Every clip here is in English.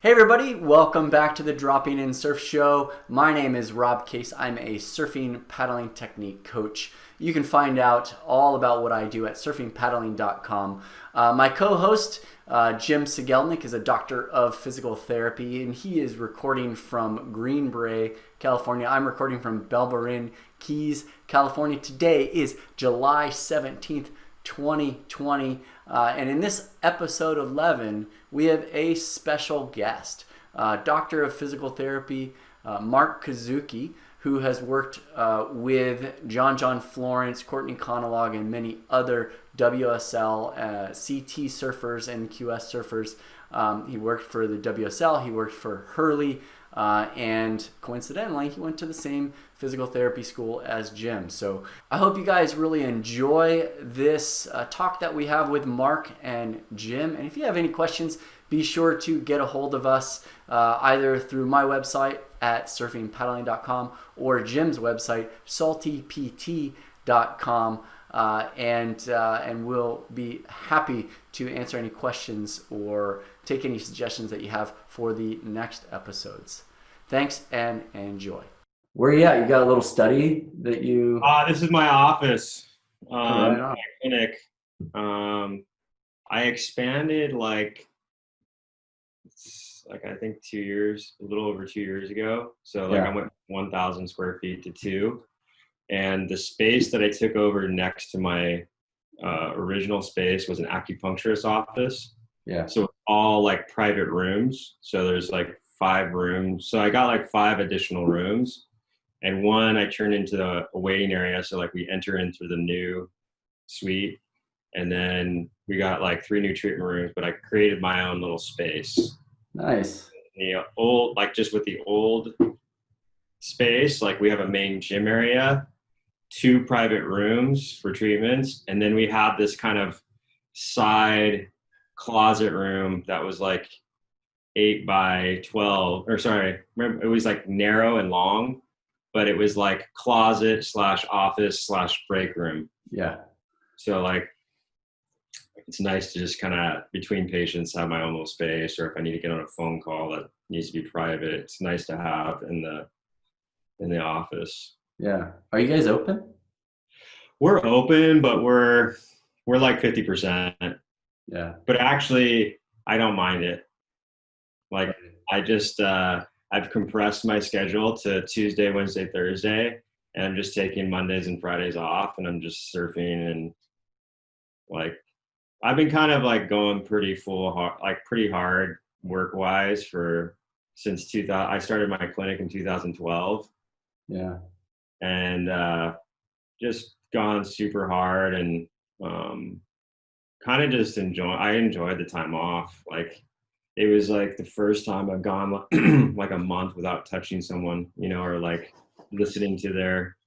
Hey everybody, welcome back to the Dropping In Surf Show. My name is Rob Case. I'm a surfing paddling technique coach. You can find out all about what I do at surfingpaddling.com. My co-host, Jim Segelnik, is a doctor of physical therapy, and he is recording from Green Bay, California. I'm recording from Belbarine Keys, California. Today is July 17th, 2020, and in this episode 11 we have a special guest, doctor of physical therapy Mark Kozuki, who has worked with John John Florence, Courtney Conlogue, and many other WSL CT surfers and QS surfers. He worked for the WSL, he worked for Hurley, and coincidentally he went to the same physical therapy school as Jim. So I hope you guys really enjoy this talk that we have with Mark and Jim. And if you have any questions, be sure to get a hold of us either through my website at surfingpaddling.com or Jim's website, saltypt.com. And we'll be happy to answer any questions or take any suggestions that you have for the next episodes. Thanks and enjoy. Where are you at? You got a little study that you... This is my office, Right on. my clinic. I expanded like I think a little over 2 years ago. So I went 1,000 square feet to 2. And the space that I took over next to my original space was an acupuncturist office. Yeah. So all like private rooms. So there's like 5 rooms. So I got like 5 additional rooms. And one I turned into a waiting area. So like we enter in through the new suite. And then we got like 3 new treatment rooms, but I created my own little space. Nice. The old, like just with the old space, like we have a main gym area, 2 private rooms for treatments, and then we have this kind of side closet room that was like 8 by 12, or sorry, remember, it was like narrow and long, but it was like closet / office / break room. Yeah. So like it's nice to just kind of between patients have my own little space, or if I need to get on a phone call that needs to be private, it's nice to have in the office. Yeah. Are you guys open? We're open, but we're like 50%. Yeah. But actually, I don't mind it. Like I just I've compressed my schedule to Tuesday, Wednesday, Thursday, and I'm just taking Mondays and Fridays off, and I'm just surfing. And like I've been kind of like going pretty hard work wise since 2000. I started my clinic in 2012. Yeah. And just gone super hard, and kind of just I enjoyed the time off. Like it was like the first time I've gone like a month without touching someone, or like listening to their,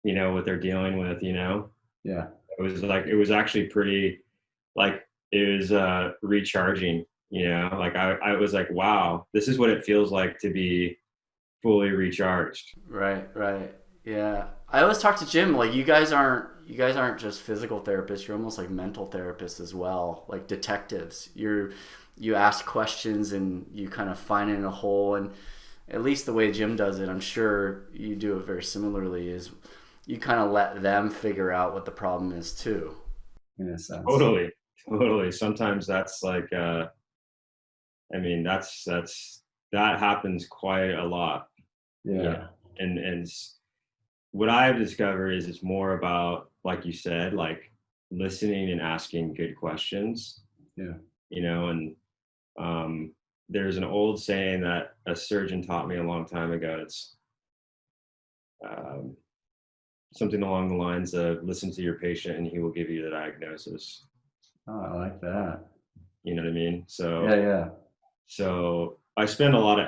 what they're dealing with, Yeah. it was actually pretty, like it was recharging, like I was like, wow, this is what it feels like to be fully recharged. Right. Yeah. I always talk to Jim, like you guys aren't just physical therapists, you're almost like mental therapists as well, like detectives. You ask questions and you kind of find it in a hole, and at least the way Jim does it, I'm sure you do it very similarly, is you kind of let them figure out what the problem is too. In a sense. Totally. Sometimes that's like that happens quite a lot. Yeah. And what I've discovered is it's more about, like you said, like listening and asking good questions. Yeah. And there's an old saying that a surgeon taught me a long time ago. It's something along the lines of listen to your patient and he will give you the diagnosis. Oh, I like that. You know what I mean? So Yeah. So I spend a lot of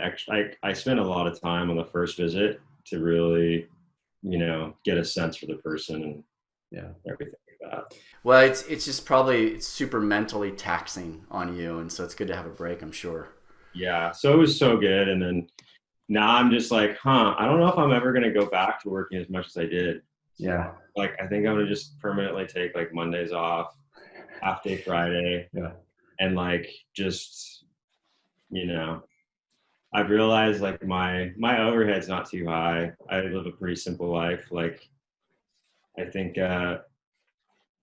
I spend a lot of time on the first visit to really, get a sense for the person and everything like that. Well, it's just probably it's super mentally taxing on you, and so it's good to have a break, I'm sure. Yeah. So it was so good. And then now I'm just like, I don't know if I'm ever going to go back to working as much as I did. Yeah. Like, I think I'm going to just permanently take like Mondays off, half day Friday. Yeah. And like, just, I've realized like my overhead's not too high. I live a pretty simple life. Like I think I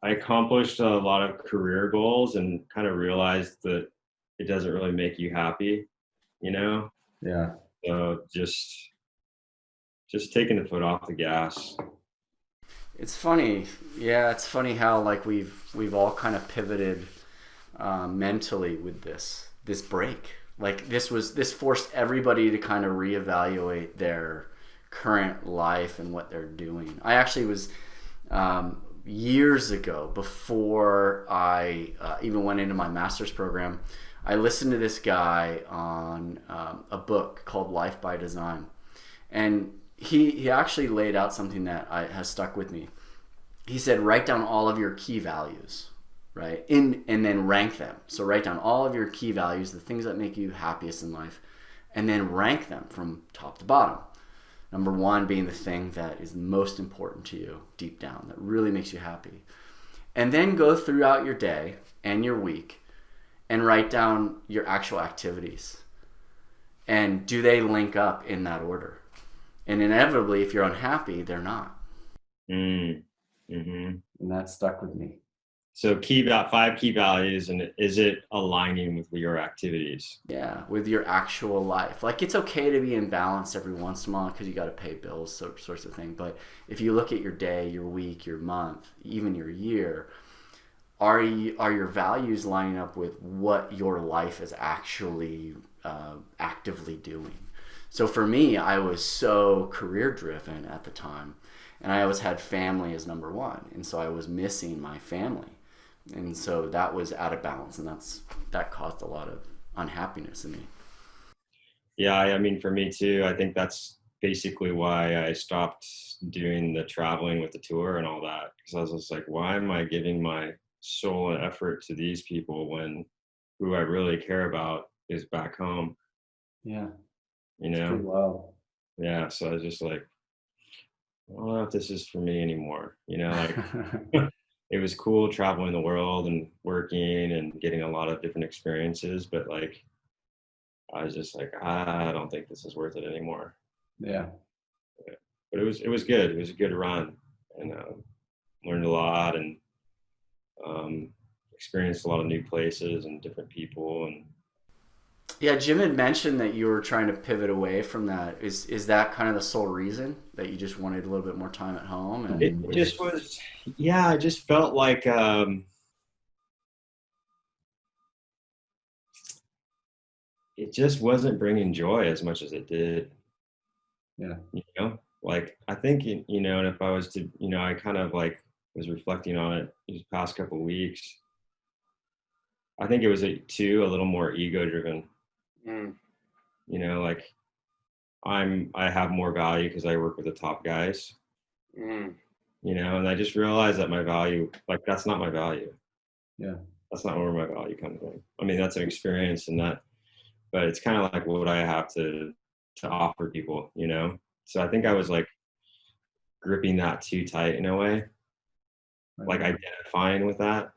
accomplished a lot of career goals and kind of realized that it doesn't really make you happy, you know? Yeah. So just taking the foot off the gas. It's funny. Yeah, it's funny how like we've all kind of pivoted mentally with this break. Like this forced everybody to kind of reevaluate their current life and what they're doing. I actually was years ago, before I even went into my master's program, I listened to this guy on a book called Life by Design, and he actually laid out something that has stuck with me. He said, write down all of your key values, right? And then rank them. So write down all of your key values, the things that make you happiest in life, and then rank them from top to bottom. Number one being the thing that is most important to you deep down, that really makes you happy. And then go throughout your day and your week and write down your actual activities. And do they link up in that order? And inevitably, if you're unhappy, they're not. Mm-hmm. And that stuck with me. So 5 key values, and is it aligning with your activities? Yeah, with your actual life. Like, it's okay to be in balance every once in a while because you got to pay bills, sorts of thing. But if you look at your day, your week, your month, even your year, are your values lining up with what your life is actually actively doing? So for me, I was so career driven at the time, and I always had family as number one, and so I was missing my family. And so that was out of balance, and that caused a lot of unhappiness in me. Yeah, I mean, for me too, I think that's basically why I stopped doing the traveling with the tour and all that. Because I was just like, why am I giving my soul and effort to these people when who I really care about is back home? Yeah, You it's know? pretty wild. Yeah, so I was just like, I don't know if this is for me anymore. You know, like it was cool traveling the world and working and getting a lot of different experiences, but like I was just like, I don't think this is worth it anymore. Yeah. But it was good. It was a good run, and learned a lot, and experienced a lot of new places and different people. And Yeah, Jim had mentioned that you were trying to pivot away from that. Is that kind of the sole reason, that you just wanted a little bit more time at home? And it just was, yeah, I just felt like it just wasn't bringing joy as much as it did. Yeah. You know, like I think, you know, and if I was to, you know, I kind of like was reflecting on it these past couple of weeks. I think it was a little more ego driven. You know, like I have more value because I work with the top guys. You know, and I just realized that my value, like that's not my value. Yeah. That's not where my value comes from. I mean, that's an experience and that, but it's kind of like what I have to offer people, you know? So I think I was like gripping that too tight in a way, like identifying with that,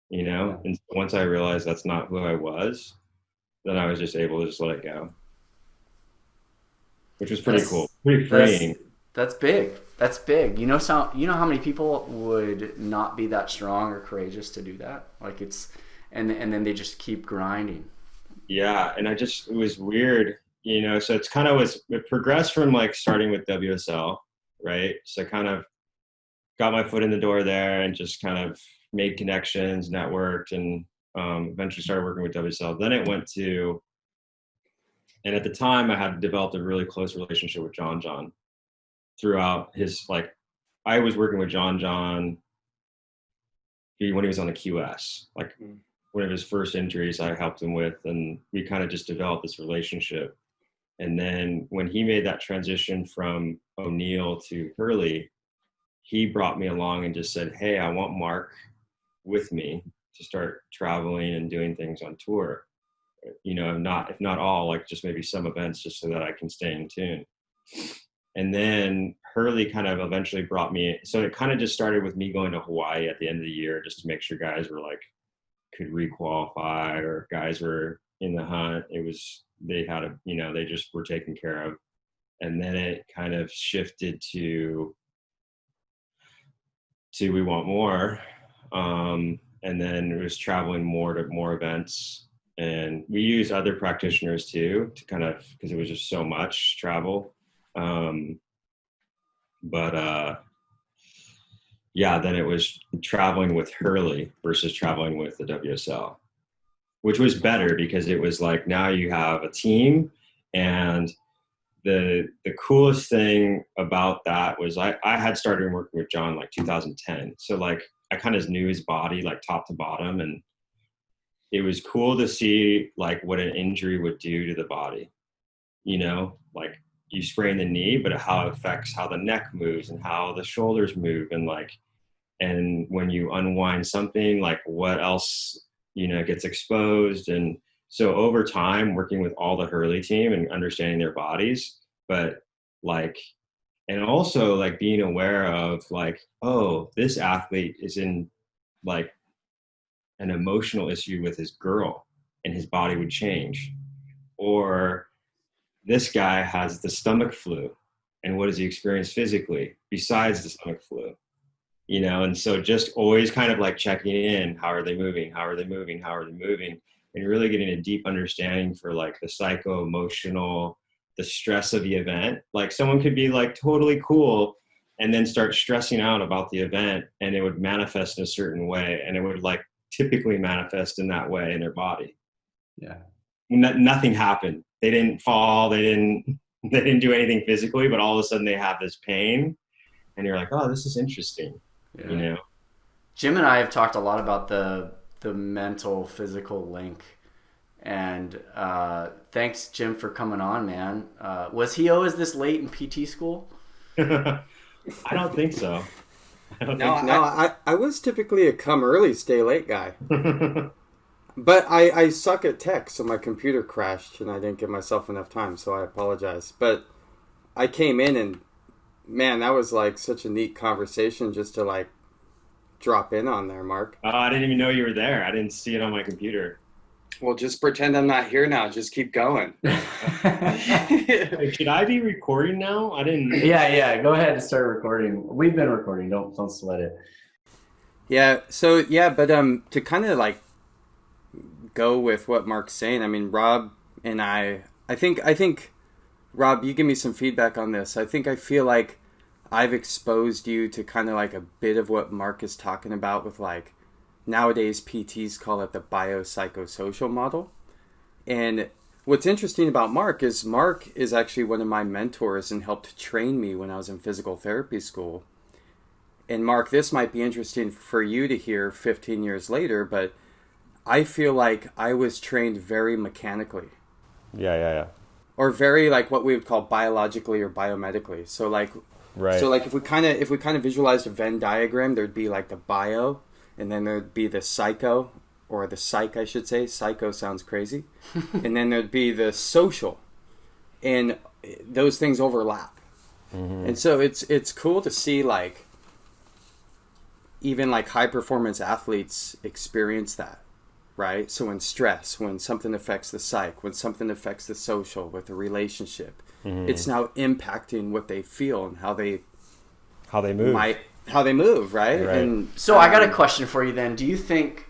you know? Yeah. And once I realized that's not who I was, then I was just able to just let it go, which was pretty cool, pretty freeing. That's big. That's big. You know how many people would not be that strong or courageous to do that? Like and then they just keep grinding. Yeah, and it was weird, you know. So it progressed from like starting with WSL, right? So I kind of got my foot in the door there and just kind of made connections, networked, and eventually started working with WSL. Then it went to, and at the time I had developed a really close relationship with John John throughout his, like, I was working with John John when he was on the QS, like one of his first injuries I helped him with, and we kind of just developed this relationship. And then when he made that transition from O'Neill to Hurley, he brought me along and just said, hey, I want Mark with me to start traveling and doing things on tour. You know, if not all, like just maybe some events, just so that I can stay in tune. And then Hurley kind of eventually brought me, so it kind of just started with me going to Hawaii at the end of the year just to make sure guys were like, could requalify or guys were in the hunt. It was they had they just were taken care of. And then it kind of shifted to we want more. And then it was traveling more to more events. And we use other practitioners too, to kind of, because it was just so much travel. Yeah, then it was traveling with Hurley versus traveling with the WSL, which was better because it was like, now you have a team. And the coolest thing about that was I had started working with John like 2010. So like I kind of knew his body like top to bottom, and it was cool to see like what an injury would do to the body. Like you sprain the knee, but how it affects how the neck moves and how the shoulders move, and when you unwind something, like what else, gets exposed. And so over time, working with all the Hurley team and understanding their bodies, but like, and also like being aware of like, oh, this athlete is in like an emotional issue with his girl and his body would change. Or this guy has the stomach flu, and what does he experience physically besides the stomach flu? And so just always kind of like checking in, how are they moving? How are they moving? How are they moving? And really getting a deep understanding for like the psycho-emotional, the stress of the event. Like someone could be like totally cool and then start stressing out about the event, and it would manifest in a certain way. And it would like typically manifest in that way in their body. Yeah. Nothing happened. They didn't fall. They didn't do anything physically, but all of a sudden they have this pain, and you're like, oh, this is interesting. Yeah. Jim and I have talked a lot about the mental physical link, and thanks, Jim, for coming on, man. Was he always this late in PT school? I don't think so. I was typically a come early, stay late guy. But I suck at tech, so my computer crashed and I didn't give myself enough time, so I apologize. But I came in and, man, that was like such a neat conversation just to like drop in on there, Mark. Oh, I didn't even know you were there. I didn't see it on my computer. Well, just pretend I'm not here now. Just keep going. Should I be recording now? I didn't. Yeah. Go ahead and start recording. We've been recording. Don't sweat it. Yeah. So yeah, but to kind of like go with what Mark's saying. I mean, Rob and I think, Rob, you give me some feedback on this. I feel like I've exposed you to kind of like a bit of what Mark is talking about with like, nowadays PTs call it the biopsychosocial model. And what's interesting about Mark is actually one of my mentors and helped train me when I was in physical therapy school. And Mark, this might be interesting for you to hear 15 years later, but I feel like I was trained very mechanically. Yeah. Or very like what we would call biologically or biomedically. So like, right. So like if we kind of visualized a Venn diagram, there'd be like the bio, and then there'd be the psycho, or the psych, I should say. Psycho sounds crazy. And then there'd be the social, and those things overlap. Mm-hmm. And so it's cool to see like even like high performance athletes experience that. Right? So when something affects the psych, when something affects the social with a relationship, it's now impacting what they feel and how they move, right? And so I got a question for you then. Do you think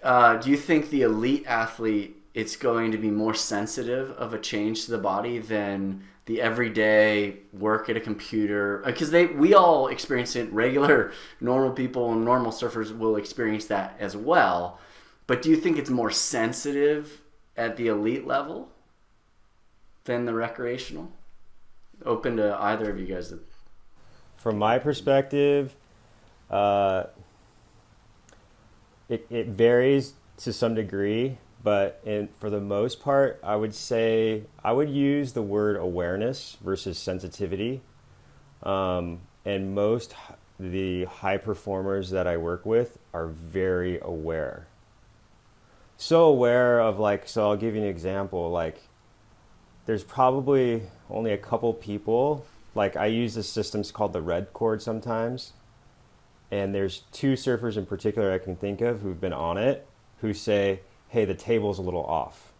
the elite athlete, it's going to be more sensitive of a change to the body than the everyday work at a computer? Because we all experience it. Regular, normal people and normal surfers will experience that as well. But do you think it's more sensitive at the elite level than the recreational? Open to either of you guys. From my perspective, it varies to some degree, but for the most part, I would say I would use the word awareness versus sensitivity. And most the high performers that I work with are very aware. So aware of so I'll give you an example. Like there's probably only a couple people, like I use this system called the red cord sometimes. And there's two surfers in particular I can think of who've been on it who say, hey, the table's a little off.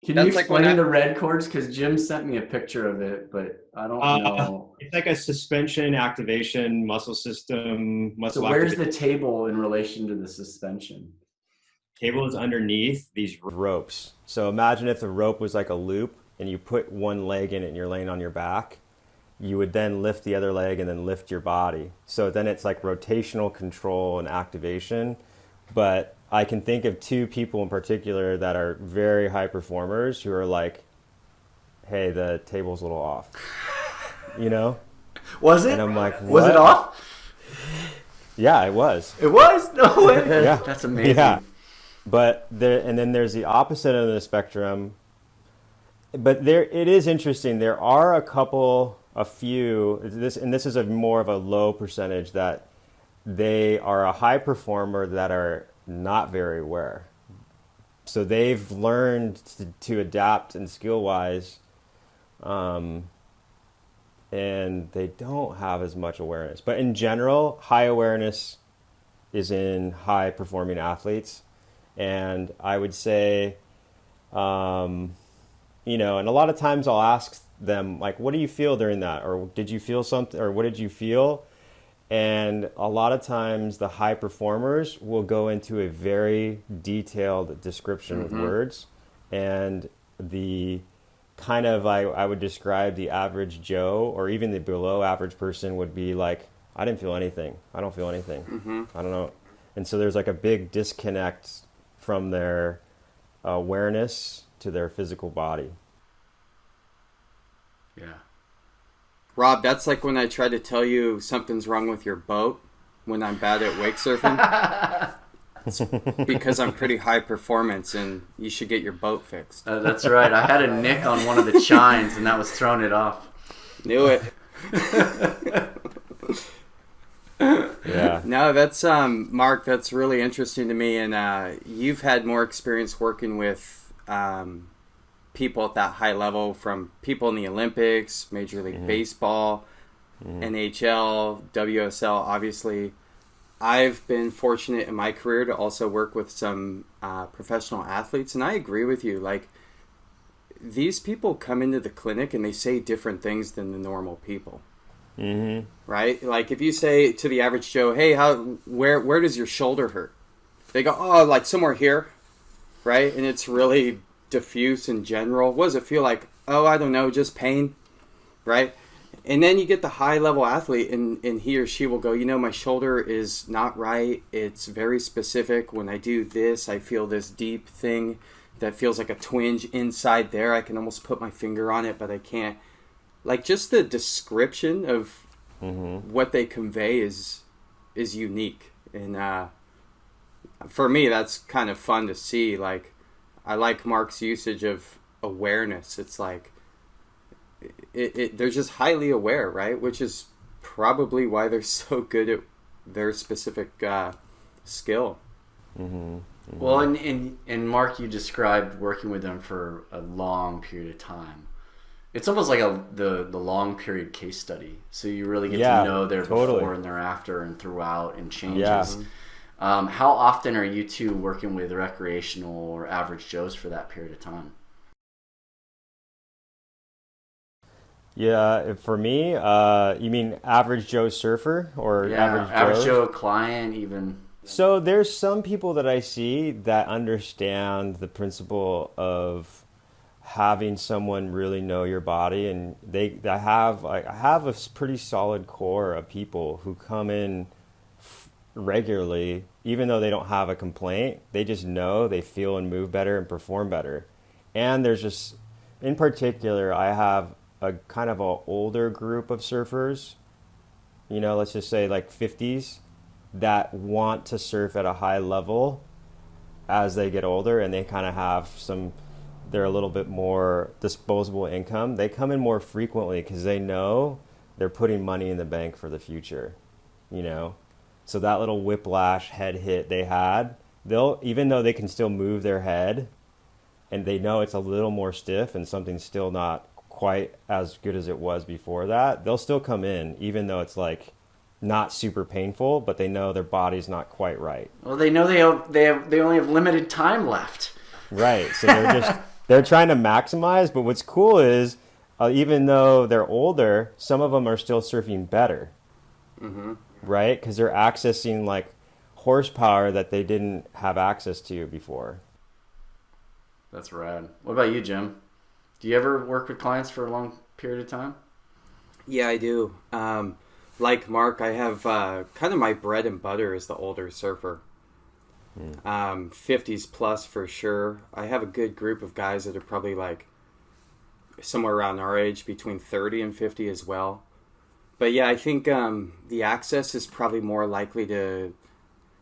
Can you That's like explain when the red cords? Because Jim sent me a picture of it, but I don't know. It's like a suspension activation muscle system. So where's the table in relation to the suspension? Table is underneath these. Ropes. So imagine if the rope was like a loop and you put one leg in it and you're laying on your back. You would then lift the other leg and then lift your body. So then it's like rotational control and activation. But I can think of two people in particular that are very high performers who are like, hey, the table's a little off. You know? Was it? And I'm like, what? Was it off? Yeah, it was. It was? No way. Yeah. That's amazing. Yeah. But and then there's the opposite of the spectrum. But it is interesting. There are a few, this is more of a low percentage, that they are a high performer that are not very aware. So they've learned to adapt and skill wise, and they don't have as much awareness. But in general, high awareness is in high performing athletes. And I would say, and a lot of times I'll ask them, like, what do you feel during that? Or did you feel something? Or what did you feel? And a lot of times the high performers will go into a very detailed description with words. And the kind of, I would describe the average Joe or even the below average person would be like, I didn't feel anything. I don't feel anything. I don't know. And so there's like a big disconnect from their awareness to their physical body. Yeah. Rob, that's like when I try to tell you something's wrong with your boat when I'm bad at wake surfing. It's because I'm pretty high performance and you should get your boat fixed. That's right. I had a nick on one of the chines and that was throwing it off. Knew it. Yeah. No, that's Mark, that's really interesting to me. And you've had more experience working with people at that high level, from people in the Olympics, Major League Baseball, NHL, WSL, obviously. I've been fortunate in my career to also work with some professional athletes, and I agree with you. Like, these people come into the clinic and they say different things than the normal people. Right? Like, if you say to the average Joe, hey, where does your shoulder hurt? They go, oh, like somewhere here, right? And it's really diffuse in general. What does it feel like? Oh, I don't know, just pain, right? And then you get the high level athlete and he or she will go, my shoulder is not right. It's very specific. When I do this, I feel this deep thing that feels like a twinge inside there. I can almost put my finger on it, but I can't. Like, just the description of what they convey is unique. And for me, that's kind of fun to see. Like, I like Mark's usage of awareness. It's like, they're just highly aware, right? Which is probably why they're so good at their specific skill. Well, and Mark, you described working with them for a long period of time. It's almost like the long period case study. So you really get to know their before and their after and throughout and changes. Yeah. How often are you two working with recreational or average Joes for that period of time? Yeah, for me, you mean average Joe surfer or average Joe client even? So there's some people that I see that understand the principle of having someone really know your body, and I have a pretty solid core of people who come in regularly, even though they don't have a complaint. They just know they feel and move better and perform better. And there's just, in particular, I have a kind of an older group of surfers, let's just say like 50s, that want to surf at a high level as they get older, and they kind of have they're a little bit more disposable income. They come in more frequently because they know they're putting money in the bank for the future, So that little whiplash head hit they had, even though they can still move their head and they know it's a little more stiff and something's still not quite as good as it was before that, they'll still come in, even though it's like not super painful, but they know their body's not quite right. Well, they know they only have limited time left. Right. So they're just they're trying to maximize. But what's cool is, even though they're older, some of them are still surfing better, right? Because they're accessing like horsepower that they didn't have access to before. That's rad. What about you, Jim? Do you ever work with clients for a long period of time? Yeah, I do. Like Mark, I have kind of my bread and butter is the older surfer. 50s plus for sure. I have a good group of guys that are probably like somewhere around our age, between 30 and 50 as well. But yeah, I think the access is probably more likely to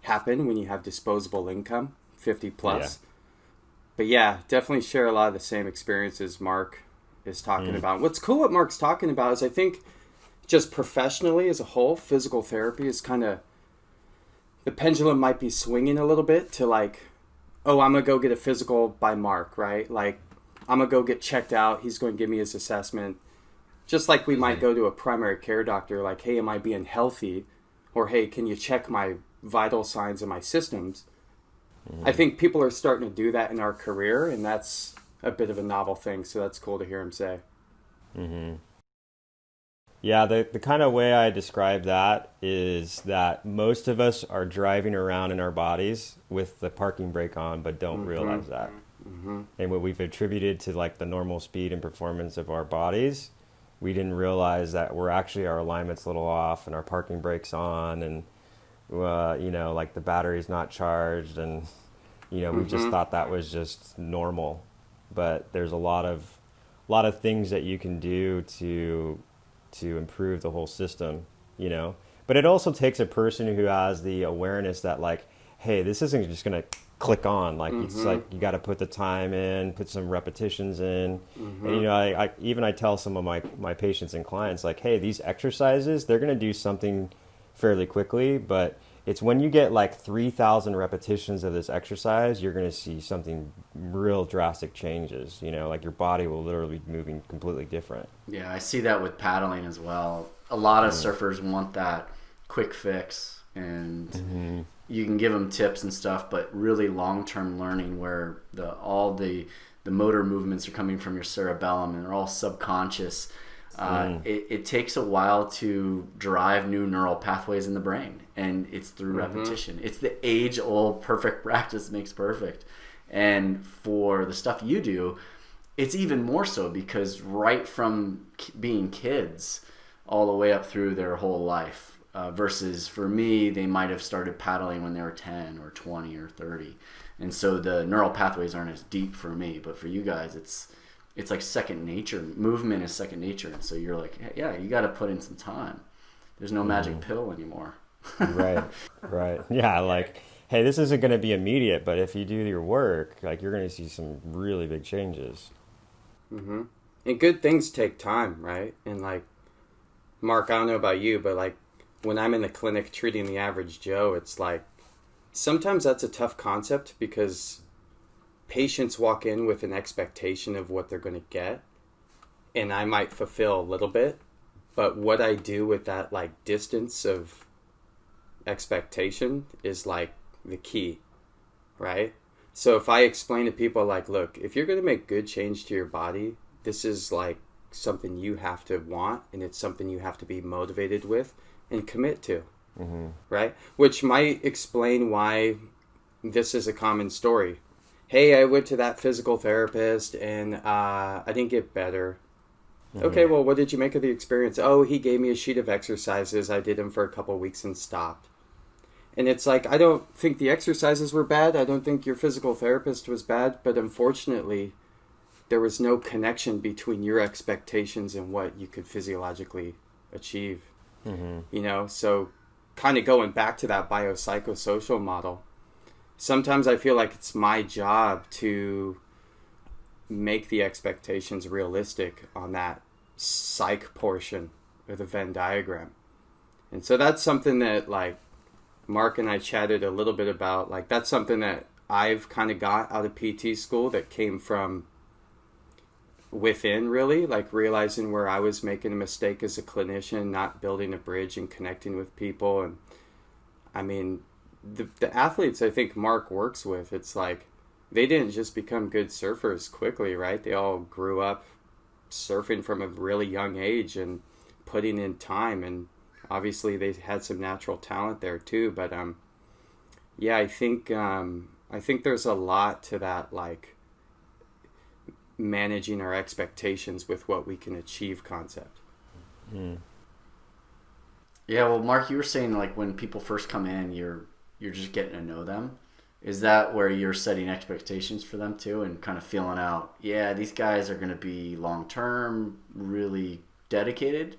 happen when you have disposable income, 50 plus. Yeah. But yeah, definitely share a lot of the same experiences Mark is talking about. What's cool what Mark's talking about is I think just professionally as a whole, physical therapy is kind of, the pendulum might be swinging a little bit to like, oh, I'm going to go get a physical by Mark, right? Like, I'm going to go get checked out. He's going to give me his assessment. Just like we might go to a primary care doctor, like, hey, am I being healthy? Or, hey, can you check my vital signs and my systems? I think people are starting to do that in our career, and that's a bit of a novel thing. So that's cool to hear him say. Yeah, the kind of way I describe that is that most of us are driving around in our bodies with the parking brake on, but don't realize that. And what we've attributed to like the normal speed and performance of our bodies, we didn't realize that our alignment's a little off and our parking brake's on, and like the battery's not charged, and we just thought that was just normal. But there's a lot of things that you can do to improve the whole system, But it also takes a person who has the awareness that like, hey, this isn't just going to click on. Like, it's like you got to put the time in, put some repetitions in. And, I tell some of my patients and clients like, hey, these exercises, they're going to do something fairly quickly, but it's when you get like 3,000 repetitions of this exercise, you're going to see something real drastic changes, like your body will literally be moving completely different. Yeah, I see that with paddling as well. A lot of surfers want that quick fix, and you can give them tips and stuff, but really long-term learning where all the motor movements are coming from your cerebellum and they're all subconscious. It takes a while to drive new neural pathways in the brain, and it's through repetition. It's the age-old perfect practice makes perfect. And for the stuff you do, it's even more so because right from being kids all the way up through their whole life, versus for me, they might have started paddling when they were 10 or 20 or 30. And so the neural pathways aren't as deep for me, but for you guys, it's like second nature. Movement is second nature. And so you're like, hey, yeah, you got to put in some time. There's no magic pill anymore. Right. Yeah, like, hey, this isn't going to be immediate, but if you do your work, like, you're going to see some really big changes. And good things take time, right? And like, Mark, I don't know about you, but like when I'm in the clinic treating the average Joe, it's like, sometimes that's a tough concept because patients walk in with an expectation of what they're going to get, and I might fulfill a little bit, but what I do with that like distance of expectation is like the key, right? So if I explain to people like, look, if you're going to make good change to your body, this is like something you have to want, and it's something you have to be motivated with and commit to, right? Which might explain why this is a common story. Hey, I went to that physical therapist and I didn't get better. Okay, well, what did you make of the experience? Oh, he gave me a sheet of exercises. I did them for a couple of weeks and stopped. And it's like, I don't think the exercises were bad. I don't think your physical therapist was bad. But unfortunately, there was no connection between your expectations and what you could physiologically achieve. So kind of going back to that biopsychosocial model, sometimes I feel like it's my job to make the expectations realistic on that psych portion of the Venn diagram. And so that's something that like Mark and I chatted a little bit about. Like, that's something that I've kind of got out of PT school that came from within, really, like realizing where I was making a mistake as a clinician, not building a bridge and connecting with people. And I mean, the athletes I think Mark works with, it's like they didn't just become good surfers quickly, right? They all grew up surfing from a really young age and putting in time, and obviously they had some natural talent there too. But yeah, I think there's a lot to that, like managing our expectations with what we can achieve concept. Yeah, well, Mark, you were saying like when people first come in, you're just getting to know them. Is that where you're setting expectations for them too, and kind of feeling out, yeah, these guys are going to be long term, really dedicated,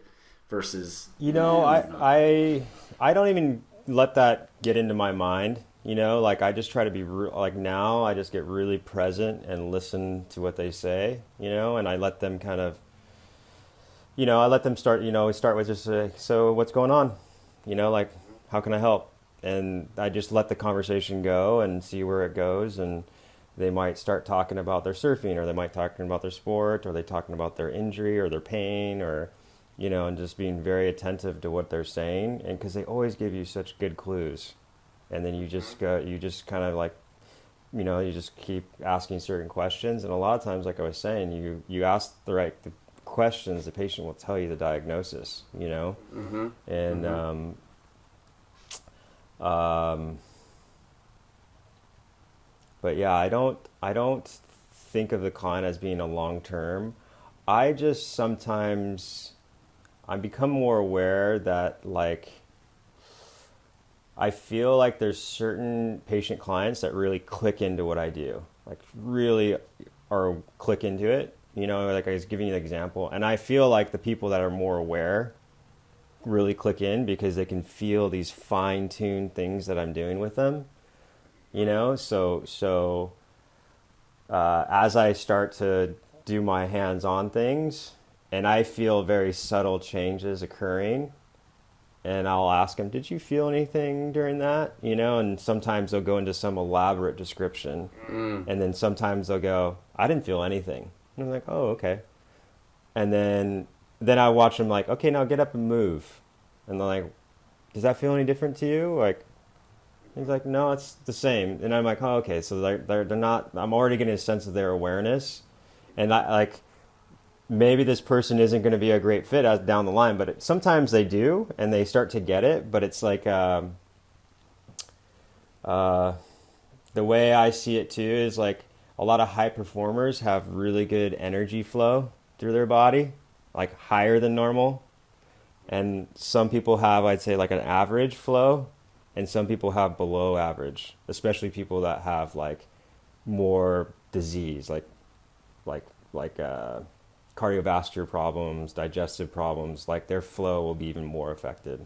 versus I don't even let that get into my mind. Like I just try to be like now I just get really present and listen to what they say. And I let them kind of. I let them start. We start with just so what's going on, like how can I help? And I just let the conversation go and see where it goes. And they might start talking about their surfing, or they might talking about their sport, or they talking about their injury or their pain, or, and just being very attentive to what they're saying. And because they always give you such good clues. And then you just kind of like, you just keep asking certain questions. And a lot of times, like I was saying, you ask the right questions, the patient will tell you the diagnosis, Mm-hmm. And, mm-hmm. But yeah, I don't think of the client as being a long term. I just sometimes I become more aware that like I feel like there's certain patient clients that really click into what I do, like really or click into it. Like I was giving you an example, and I feel like the people that are more aware really click in because they can feel these fine-tuned things that I'm doing with them, so as I start to do my hands-on things and I feel very subtle changes occurring, and I'll ask them, did you feel anything during that? And sometimes they'll go into some elaborate description, and then sometimes they'll go, I didn't feel anything. And I'm like, oh, okay. And then I watch them like, okay, now get up and move. And they're like, does that feel any different to you? Like, he's like, no, it's the same. And I'm like, oh, okay. So they're not, I'm already getting a sense of their awareness. And I like, maybe this person isn't going to be a great fit down the line, but sometimes they do and they start to get it. But it's like, the way I see it too is like a lot of high performers have really good energy flow through their body, like higher than normal. And some people have, I'd say, like an average flow, and some people have below average, especially people that have like more disease, like cardiovascular problems, digestive problems, like their flow will be even more affected.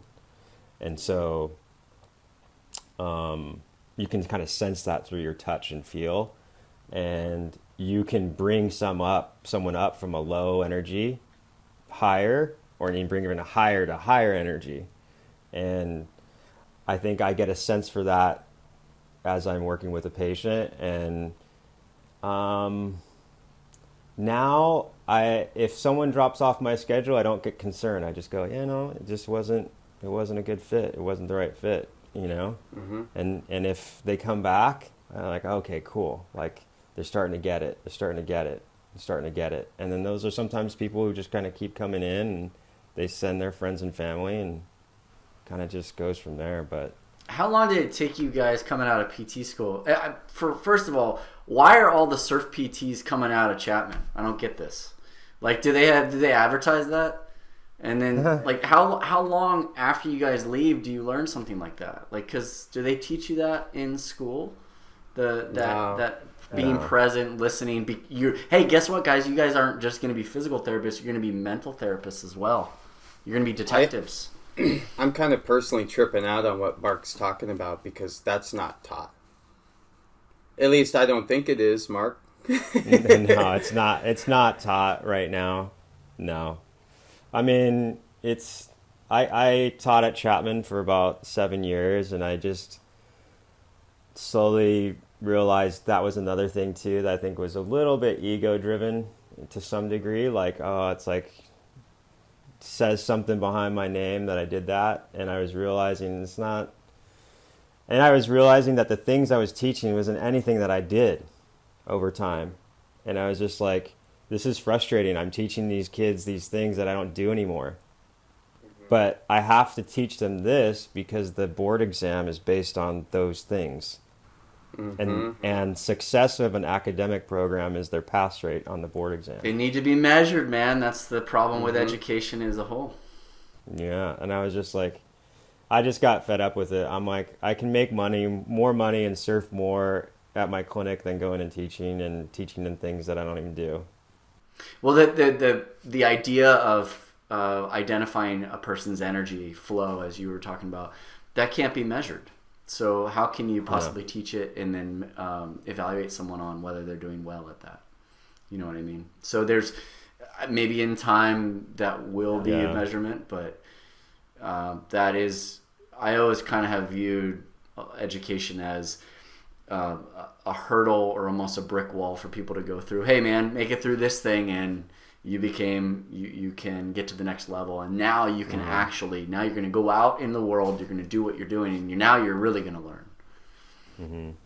And so you can kind of sense that through your touch and feel, and you can bring someone up from a low energy higher, or you can bring them in a higher to higher energy. And I think I get a sense for that as I'm working with a patient. And now if someone drops off my schedule, I don't get concerned. I just go, it wasn't a good fit. It wasn't the right fit, Mm-hmm. And if they come back, I'm like, okay, cool. Like they're starting to get it. And then those are sometimes people who just kind of keep coming in, and they send their friends and family, and kind of just goes from there. But how long did it take you guys coming out of PT school? First of all, why are all the surf PTs coming out of Chapman? I don't get this. Like, do they advertise that? And then, like, how long after you guys leave do you learn something like that? Like, cause do they teach you that in school? That being present, listening. Hey, guess what, guys? You guys aren't just going to be physical therapists. You're going to be mental therapists as well. You're going to be detectives. I'm kind of personally tripping out on what Mark's talking about, because that's not taught. At least I don't think it is, Mark. No, it's not. It's not taught right now. No. I mean, I taught at Chapman for about 7 years, and I just slowly realized that was another thing too that I think was a little bit ego driven to some degree. Like, oh, it's like says something behind my name that I did that, and I was realizing it's not. And I was realizing that the things I was teaching wasn't anything that I did. over time. And I was just like, this is frustrating. I'm teaching these kids these things that I don't do anymore. But I have to teach them this because the board exam is based on those things. And success of an academic program is their pass rate on the board exam. They need to be measured, man. That's the problem with education as a whole. Yeah, and I was just like, I just got fed up with it. I'm like, I can make more money and surf more at my clinic than going and teaching them things that I don't even do. Well, the idea of identifying a person's energy flow, as you were talking about, that can't be measured. So how can you possibly teach it and then evaluate someone on whether they're doing well at that? You know what I mean? So there's maybe in time that will be a measurement, but that is, I always kind of have viewed education as a hurdle or almost a brick wall for people to go through. Hey man, make it through this thing and you can get to the next level, and now you can now you're going to go out in the world, you're going to do what you're doing, and you're really going to learn.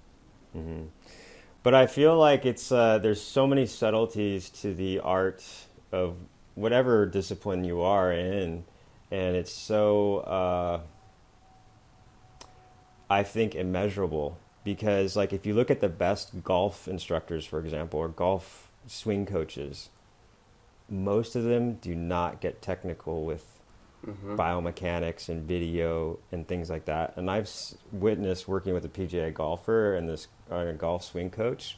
But I feel like it's there's so many subtleties to the art of whatever discipline you are in, and it's so I think immeasurable, because like if you look at the best golf instructors, for example, or golf swing coaches, most of them do not get technical with biomechanics and video and things like that. And I've witnessed working with a PGA golfer and this golf swing coach,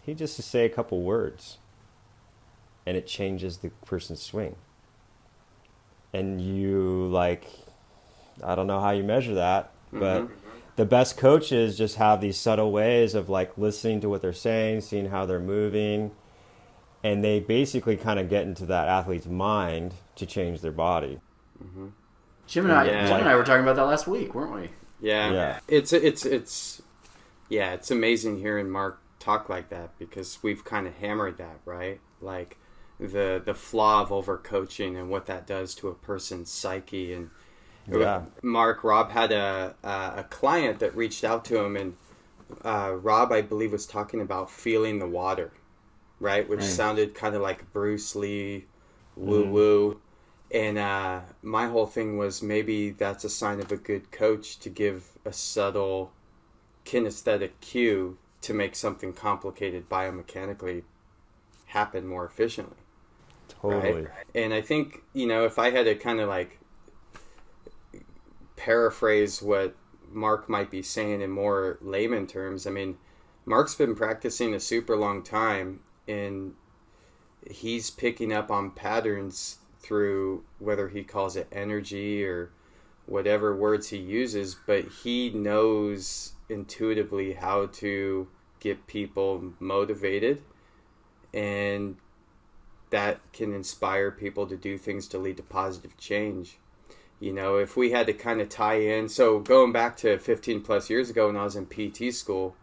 he just to say a couple words and it changes the person's swing. And you I don't know how you measure that, but the best coaches just have these subtle ways of like listening to what they're saying, seeing how they're moving, and they basically kind of get into that athlete's mind to change their body. Jim and I were talking about that last week, weren't we? Yeah. It's amazing hearing Mark talk like that, because we've kind of hammered that, right? Like the flaw of overcoaching and what that does to a person's psyche. And Rob had a client that reached out to him, and Rob, I believe, was talking about feeling the water, right? Which sounded kind of like Bruce Lee, woo-woo. And my whole thing was, maybe that's a sign of a good coach to give a subtle kinesthetic cue to make something complicated biomechanically happen more efficiently. Totally. Right? And I think, if I had to kind of like paraphrase what Mark might be saying in more layman terms, I mean, Mark's been practicing a super long time, and he's picking up on patterns through, whether he calls it energy or whatever words he uses, but he knows intuitively how to get people motivated, and that can inspire people to do things to lead to positive change. If we had to kind of tie in, so going back to 15 plus years ago when I was in PT school,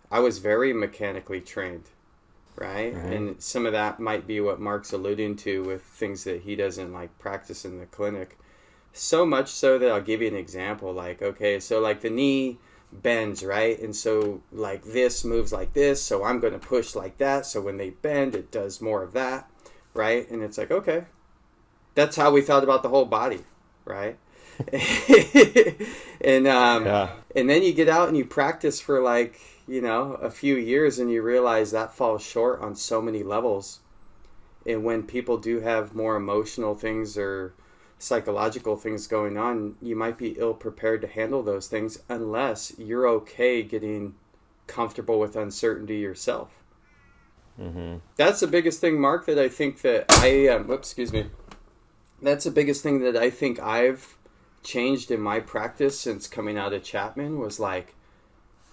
I was very mechanically trained, right? And some of that might be what Mark's alluding to with things that he doesn't like practice in the clinic. So much so that I'll give you an example. Like, okay, so like the knee bends, right? And so like this moves like this, so I'm going to push like that, so when they bend, it does more of that, right? And it's like, okay, that's how we thought about the whole body, right? And then you get out and you practice for like, a few years, and you realize that falls short on so many levels. And when people do have more emotional things or psychological things going on, you might be ill prepared to handle those things unless you're okay getting comfortable with uncertainty yourself. That's the biggest thing, Mark, that I think that that's the biggest thing that I think I've changed in my practice since coming out of Chapman, was like,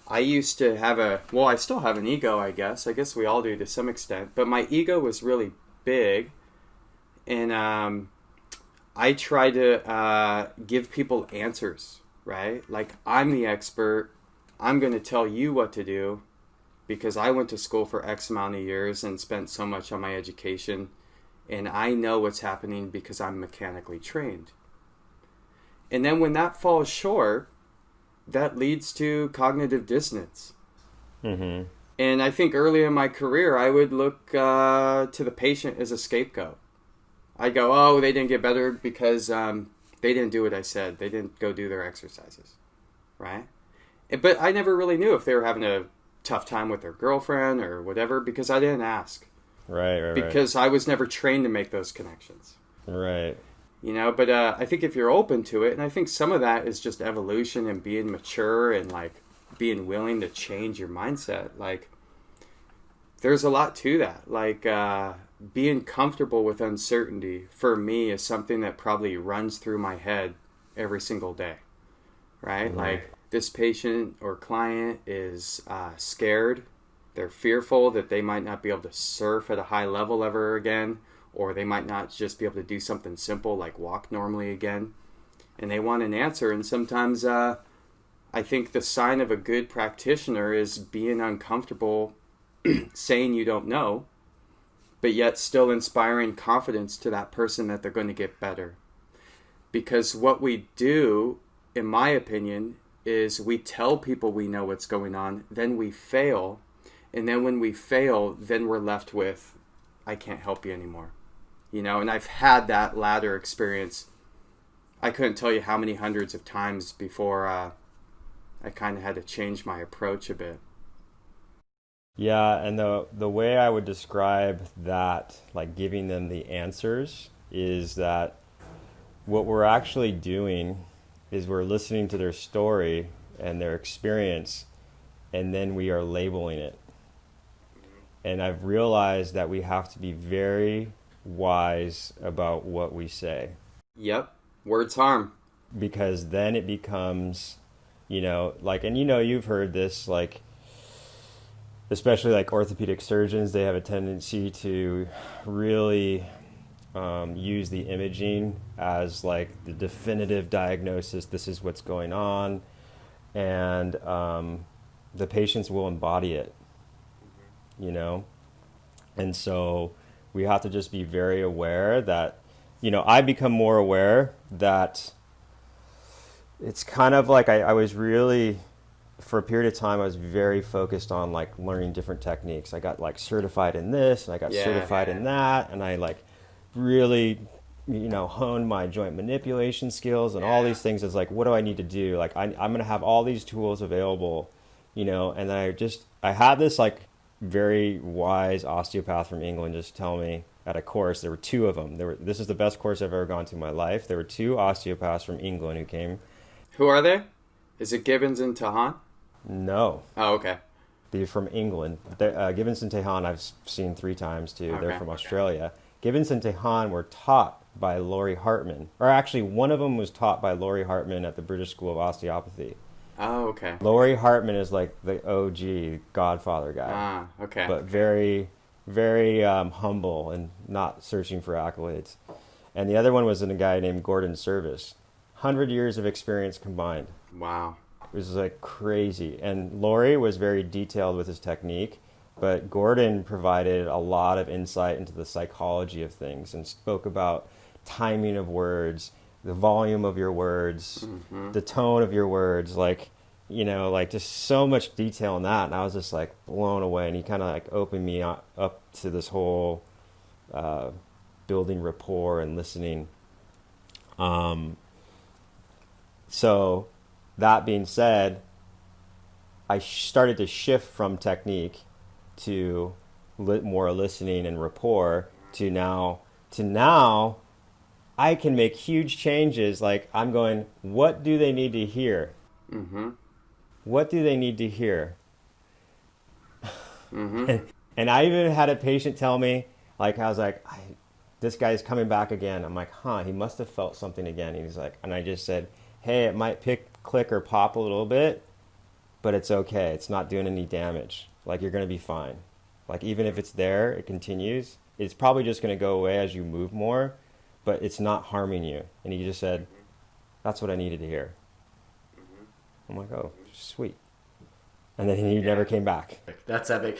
I used to have I still have an ego, I guess we all do to some extent, but my ego was really big, and I try to give people answers, right? Like, I'm the expert, I'm going to tell you what to do because I went to school for X amount of years and spent so much on my education, and I know what's happening because I'm mechanically trained. And then when that falls short, that leads to cognitive dissonance. And And I think early in my career, I would look to the patient as a scapegoat. I'd go, oh, they didn't get better because they didn't do what I said. They didn't go do their exercises, right? But I never really knew if they were having a tough time with their girlfriend or whatever because I didn't ask. Right. Because I was never trained to make those connections. Right. You know, but I think if you're open to it, and I think some of that is just evolution and being mature and like being willing to change your mindset. Like, there's a lot to that. Like, being comfortable with uncertainty for me is something that probably runs through my head every single day, right? Like, this patient or client is scared. They're fearful that they might not be able to surf at a high level ever again, or they might not just be able to do something simple like walk normally again. And they want an answer. And sometimes I think the sign of a good practitioner is being uncomfortable saying you don't know, but yet still inspiring confidence to that person that they're going to get better. Because what we do, in my opinion, is we tell people we know what's going on, then we fail, and then when we fail, then we're left with, I can't help you anymore. You know, and I've had that latter experience. I couldn't tell you how many hundreds of times before I kind of had to change my approach a bit. Yeah, and the way I would describe that, like giving them the answers, is that what we're actually doing is we're listening to their story and their experience, and then we are labeling it. And I've realized that we have to be very wise about what we say. Yep, words harm. Because then it becomes, you know, like, and you know, you've heard this, like, especially like orthopedic surgeons, they have a tendency to really use the imaging as like the definitive diagnosis. This is what's going on, and the patients will embody it, you know. And so we have to just be very aware that, you know, I become more aware that it's kind of like I was really, for a period of time, I was very focused on like learning different techniques. I got like certified in this and I got certified in that, and I like really, you know, honed my joint manipulation skills and all these things. Is like, what do I need to do? Like, I'm going to have all these tools available, you know. And then I had this like very wise osteopath from England just tell me at a course, there were two of them. This is the best course I've ever gone to in my life. There were two osteopaths from England who came. Who are they? Is it Gibbons and Tahan? No. Oh, okay. They're from England. Gibbons and Tahan I've seen 3 times too. Okay. They're from Australia. Gibbons and Tahan were taught by Laurie Hartman. Or actually, one of them was taught by Laurie Hartman at the British School of Osteopathy. Oh, okay. Laurie Hartman is like the OG Godfather guy. Ah, okay. But very, very humble and not searching for accolades. And the other one was a guy named Gordon Service. 100 years of experience combined. Wow. It was like crazy. And Laurie was very detailed with his technique, but Gordon provided a lot of insight into the psychology of things and spoke about timing of words, the volume of your words, the tone of your words, like, you know, like just so much detail in that. And I was just like blown away. And he kind of like opened me up to this whole building rapport and listening. So that being said, I started to shift from technique to more listening and rapport to now I can make huge changes. Like, I'm going, what do they need to hear? What do they need to hear? And I even had a patient tell me, like, I was like, this guy's coming back again. I'm like, he must have felt something again. And he's like, and I just said, hey, it might click or pop a little bit, but it's okay. It's not doing any damage. Like, you're going to be fine. Like, even if it's there, it continues. It's probably just going to go away as you move more, but it's not harming you. And he just said, that's what I needed to hear. I'm like, oh, sweet. And then he never came back. That's epic.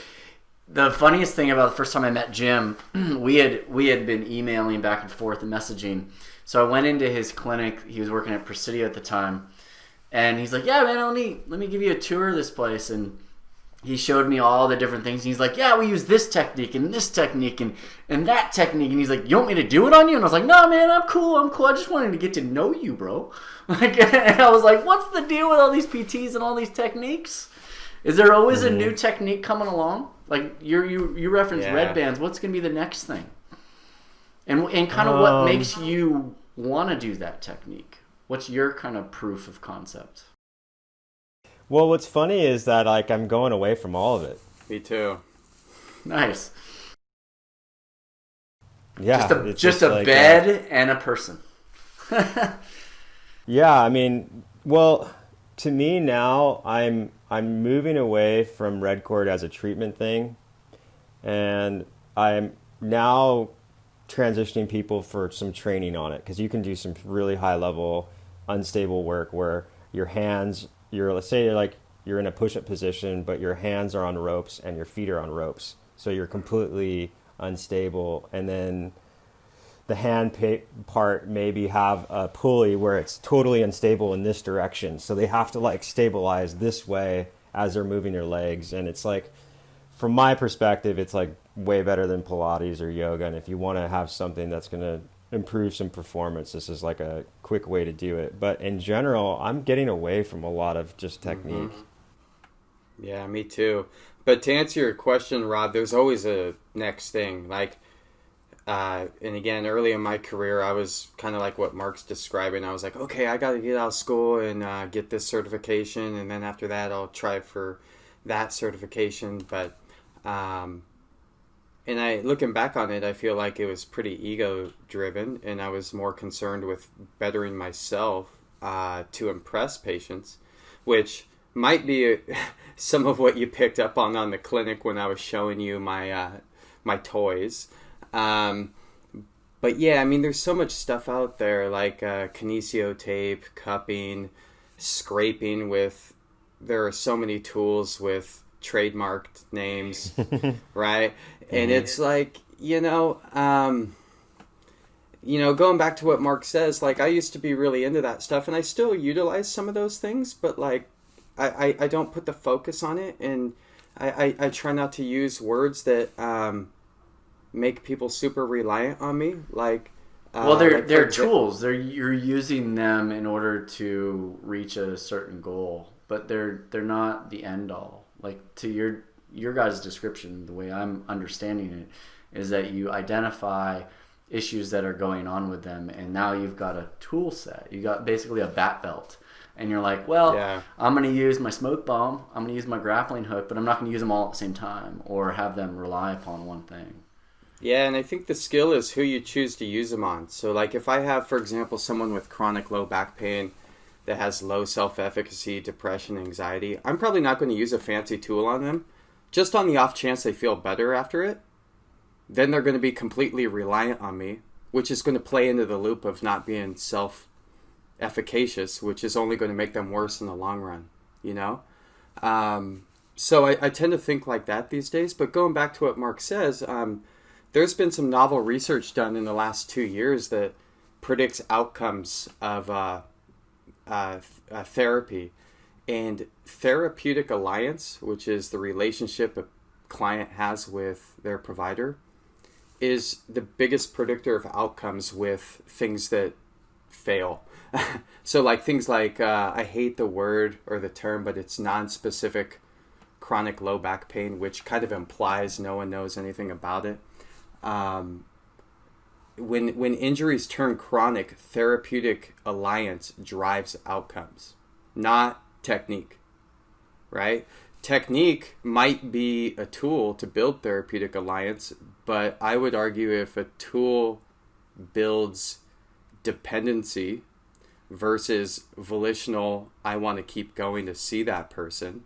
The funniest thing about the first time I met Jim, we had been emailing back and forth and messaging. So I went into his clinic. He was working at Presidio at the time. And he's like, yeah, man, let me give you a tour of this place. And he showed me all the different things. And he's like, yeah, we use this technique and that technique. And he's like, you want me to do it on you? And I was like, no, man, I'm cool. I just wanted to get to know you, bro. Like, and I was like, what's the deal with all these PTs and all these techniques? Is there always a new technique coming along? Like you referenced red bands. What's going to be the next thing? And kind of what makes you want to do that technique? What's your kind of proof of concept? Well, what's funny is that like I'm going away from all of it. Me too. Nice. Yeah. Just a like bed and a person. Yeah, I mean, well, to me now I'm moving away from red cord as a treatment thing, and I'm now transitioning people for some training on it, because you can do some really high level unstable work where your hands, let's say you're in a push-up position, but your hands are on ropes and your feet are on ropes, so you're completely unstable, and then the hand part maybe have a pulley where it's totally unstable in this direction, so they have to like stabilize this way as they're moving their legs. And it's like, from my perspective, it's like way better than Pilates or yoga, and if you want to have something that's going to improve some performance, this is like a quick way to do it. But in general, I'm getting away from a lot of just technique. Yeah, me too. But to answer your question, Rob, there's always a next thing. Like, and again, early in my career, I was kind of like what Mark's describing. I was like, okay, I got to get out of school and get this certification, and then after that, I'll try for that certification. But, and looking back on it, I feel like it was pretty ego-driven, and I was more concerned with bettering myself to impress patients, which might be some of what you picked up on the clinic when I was showing you my toys. But yeah, I mean, there's so much stuff out there, like kinesio tape, cupping, scraping with, there are so many tools with trademarked names, right? And it's like, going back to what Mark says, like, I used to be really into that stuff, and I still utilize some of those things, but like, I don't put the focus on it, and I try not to use words that make people super reliant on me. Like, well, they're tools. You're using them in order to reach a certain goal, but they're not the end all. Like, to your guys' description, the way I'm understanding it is that you identify issues that are going on with them, and now you've got a tool set. You got basically a bat belt. And you're like, well, I'm going to use my smoke bomb, I'm going to use my grappling hook, but I'm not going to use them all at the same time or have them rely upon one thing. Yeah, and I think the skill is who you choose to use them on. So like if I have, for example, someone with chronic low back pain that has low self-efficacy, depression, anxiety, I'm probably not going to use a fancy tool on them. Just on the off chance they feel better after it, then they're going to be completely reliant on me, which is going to play into the loop of not being efficacious, which is only going to make them worse in the long run, So I tend to think like that these days. But going back to what Mark says, there's been some novel research done in the last 2 years that predicts outcomes of therapy. And therapeutic alliance, which is the relationship a client has with their provider, is the biggest predictor of outcomes with things that fail. So like things like, I hate the word or the term, but it's non-specific chronic low back pain, which kind of implies no one knows anything about it. When injuries turn chronic, therapeutic alliance drives outcomes, not technique, right? Technique might be a tool to build therapeutic alliance, but I would argue if a tool builds dependency versus volitional, I want to keep going to see that person,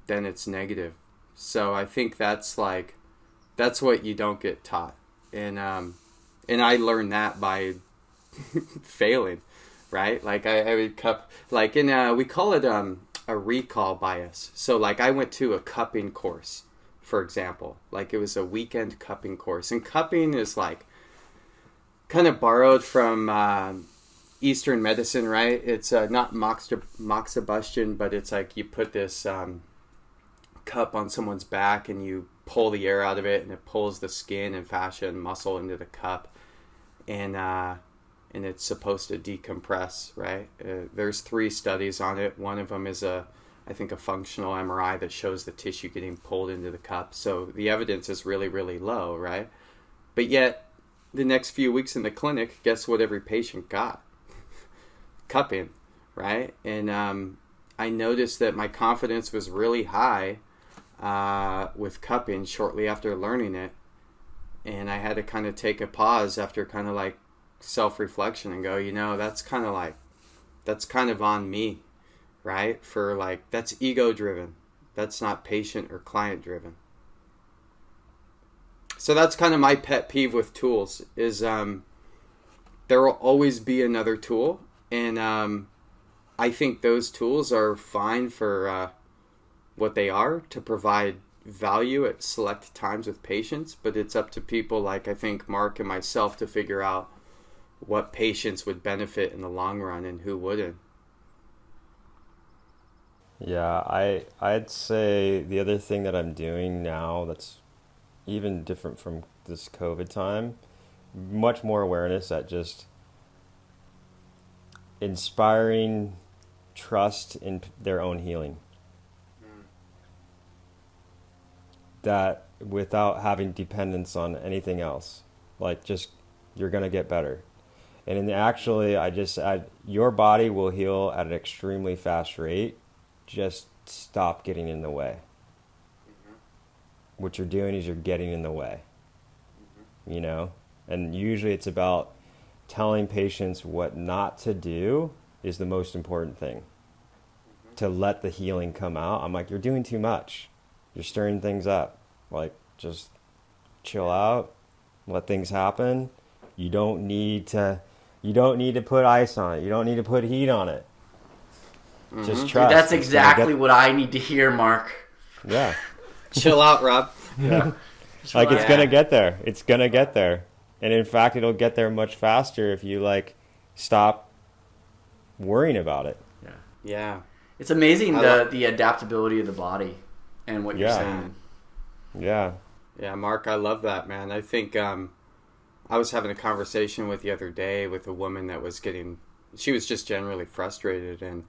then it's negative. So I think that's what you don't get taught. And I learned that by failing, right? Like I would cup, like we call it a recall bias. So like I went to a cupping course, for example, like it was a weekend cupping course, and cupping is like kind of borrowed from Eastern medicine, right? It's not moxibustion, but it's like you put this cup on someone's back and you pull the air out of it and it pulls the skin and fascia and muscle into the cup, and it's supposed to decompress, right? There's 3 studies on it. One of them is I think a functional MRI that shows the tissue getting pulled into the cup. So the evidence is really, really low, right? But yet, the next few weeks in the clinic, guess what every patient got? Cupping, right? And I noticed that my confidence was really high with cupping shortly after learning it. And I had to kind of take a pause after kind of like self-reflection and go, that's kind of on me, right? For like, that's ego driven. That's not patient or client driven. So that's kind of my pet peeve with tools is there will always be another tool. And I think those tools are fine for what they are, to provide value at select times with patients. But it's up to people like I think Mark and myself to figure out what patients would benefit in the long run and who wouldn't. Yeah, I'd say the other thing that I'm doing now that's even different from this COVID time, much more awareness at just inspiring trust in their own healing. That without having dependence on anything else, like just you're gonna get better. And actually, your body will heal at an extremely fast rate. Just stop getting in the way. What you're doing is you're getting in the way. And usually it's about telling patients what not to do is the most important thing. To let the healing come out. I'm like, you're doing too much. You're stirring things up. Like, just chill out, let things happen. You don't need to put ice on it. You don't need to put heat on it. Just trust. Dude, that's exactly what I need to hear, Mark. Yeah. Chill out, Rob. Yeah. Like, it's going to get there. It's going to get there. And in fact, it'll get there much faster if you, stop worrying about it. Yeah. Yeah. It's amazing the adaptability of the body and what you're saying. Yeah. Yeah, Mark, I love that, man. I think I was having a conversation the other day with a woman that she was just generally frustrated,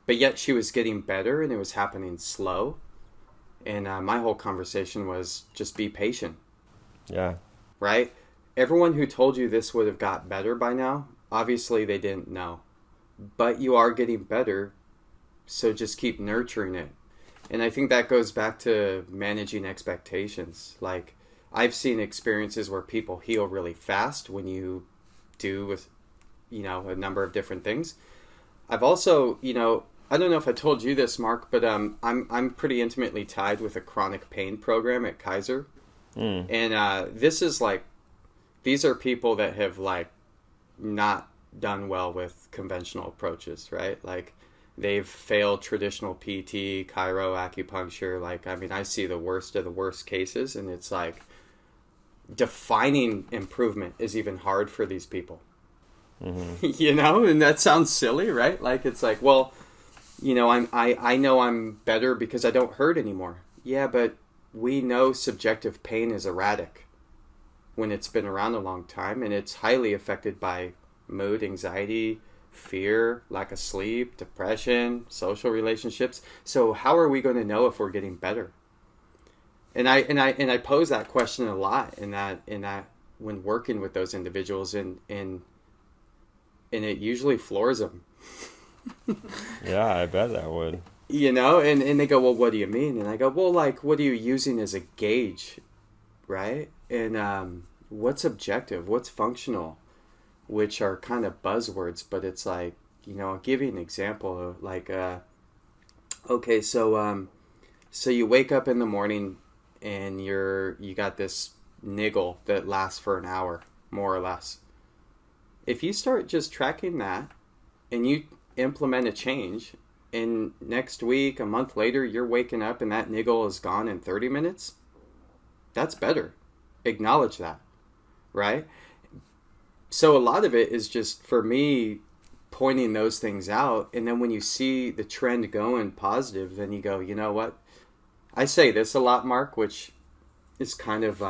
but yet she was getting better and it was happening slow. And my whole conversation was just be patient. Yeah. Right? Everyone who told you this would have got better by now, obviously they didn't know. But you are getting better, so just keep nurturing it. And I think that goes back to managing expectations. Like, I've seen experiences where people heal really fast when you do with, a number of different things. I've also, I don't know if I told you this, Mark, but I'm pretty intimately tied with a chronic pain program at Kaiser. And these are people that have not done well with conventional approaches, right? Like, they've failed traditional PT, chiro, acupuncture. I see the worst of the worst cases, and it's defining improvement is even hard for these people. Mm-hmm. And that sounds silly, right? I know I'm better because I don't hurt anymore. Yeah, but we know subjective pain is erratic when it's been around a long time, and it's highly affected by mood, anxiety, fear, lack of sleep, depression, social relationships. So how are we going to know if we're getting better? And I pose that question a lot in that when working with those individuals, and it usually floors them. Yeah, I bet that would. And they go, well, what do you mean? And I go, well, what are you using as a gauge, right? And what's objective, what's functional, which are kind of buzzwords, but it's I'll give you an example of okay, so you wake up in the morning and you got this niggle that lasts for an hour, more or less. If you start just tracking that and you implement a change, and next week, a month later, you're waking up and that niggle is gone in 30 minutes, that's better. Acknowledge that, right? So a lot of it is just, for me, pointing those things out. And then when you see the trend going positive, then you go, you know what? I say this a lot, Mark, which is kind of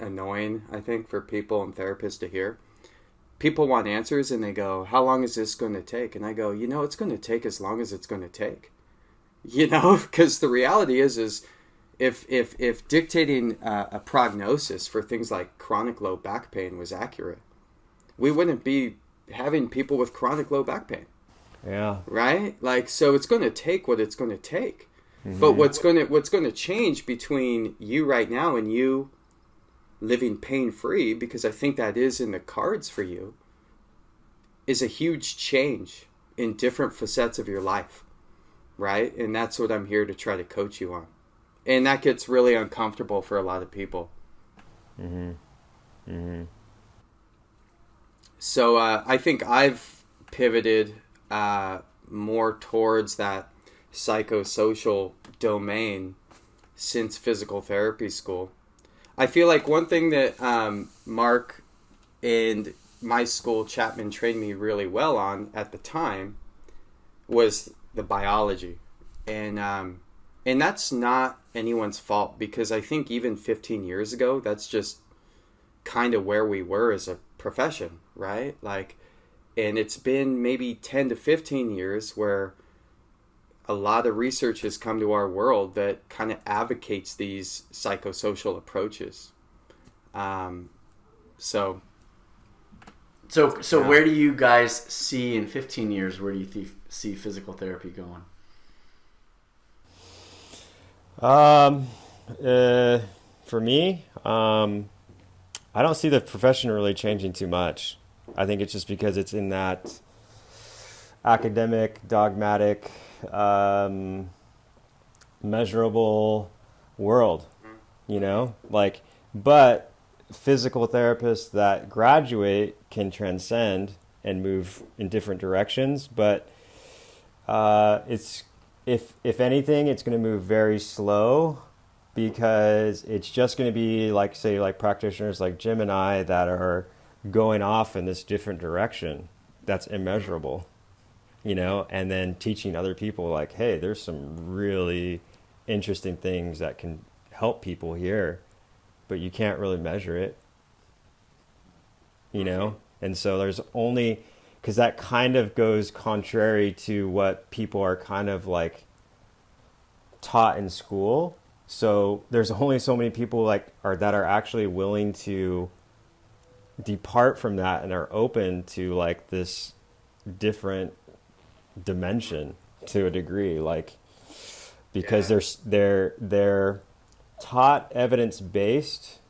annoying, I think, for people and therapists to hear. People want answers and they go, how long is this going to take? And I go, it's going to take as long as it's going to take. Because the reality is if dictating a prognosis for things like chronic low back pain was accurate, we wouldn't be having people with chronic low back pain. Yeah. Right? So it's going to take what it's going to take. Mm-hmm. But what's going to change between you right now and you living pain-free, because I think that is in the cards for you, is a huge change in different facets of your life. Right? And that's what I'm here to try to coach you on. And that gets really uncomfortable for a lot of people. Mm-hmm. Mm-hmm. So I think I've pivoted more towards that psychosocial domain since physical therapy school. I feel like one thing that Mark and my school, Chapman, trained me really well on at the time was the biology. And that's not anyone's fault, because I think even 15 years ago, that's just kind of where we were as a profession, right? And it's been maybe 10 to 15 years where a lot of research has come to our world that kind of advocates these psychosocial approaches. So where do you guys see in 15 years, where do you see physical therapy going? For me, I don't see the profession really changing too much. I think it's just because it's in that academic, dogmatic, measurable world, but physical therapists that graduate can transcend and move in different directions. But it's if anything, it's going to move very slow, because it's just going to be like practitioners like Jim and I that are going off in this different direction that's immeasurable, and then teaching other people like, hey, there's some really interesting things that can help people here, but you can't really measure it, and so there's only, because that kind of goes contrary to what people are kind of taught in school. So there's only so many people that are actually willing to depart from that and are open to this different dimension to a degree, because they're taught evidence-based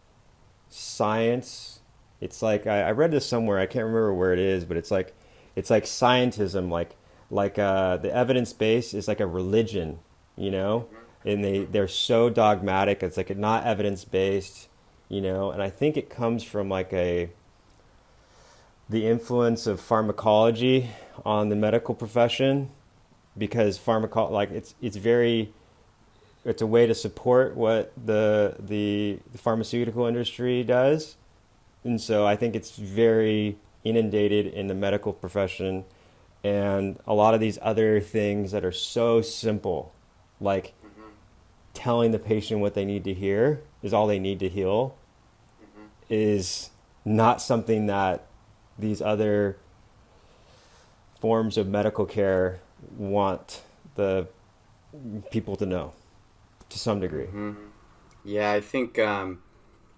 science. It's I read this somewhere, I can't remember where it is, but it's like scientism, the evidence-based is like a religion, and they're so dogmatic. It's not evidence-based, and I think it comes from the influence of pharmacology on the medical profession, because it's a way to support what the pharmaceutical industry does. And so I think it's very inundated in the medical profession, and a lot of these other things that are so simple, telling the patient what they need to hear is all they need to heal, is not something that these other forms of medical care want the people to know to some degree. Mm-hmm. Yeah, I think,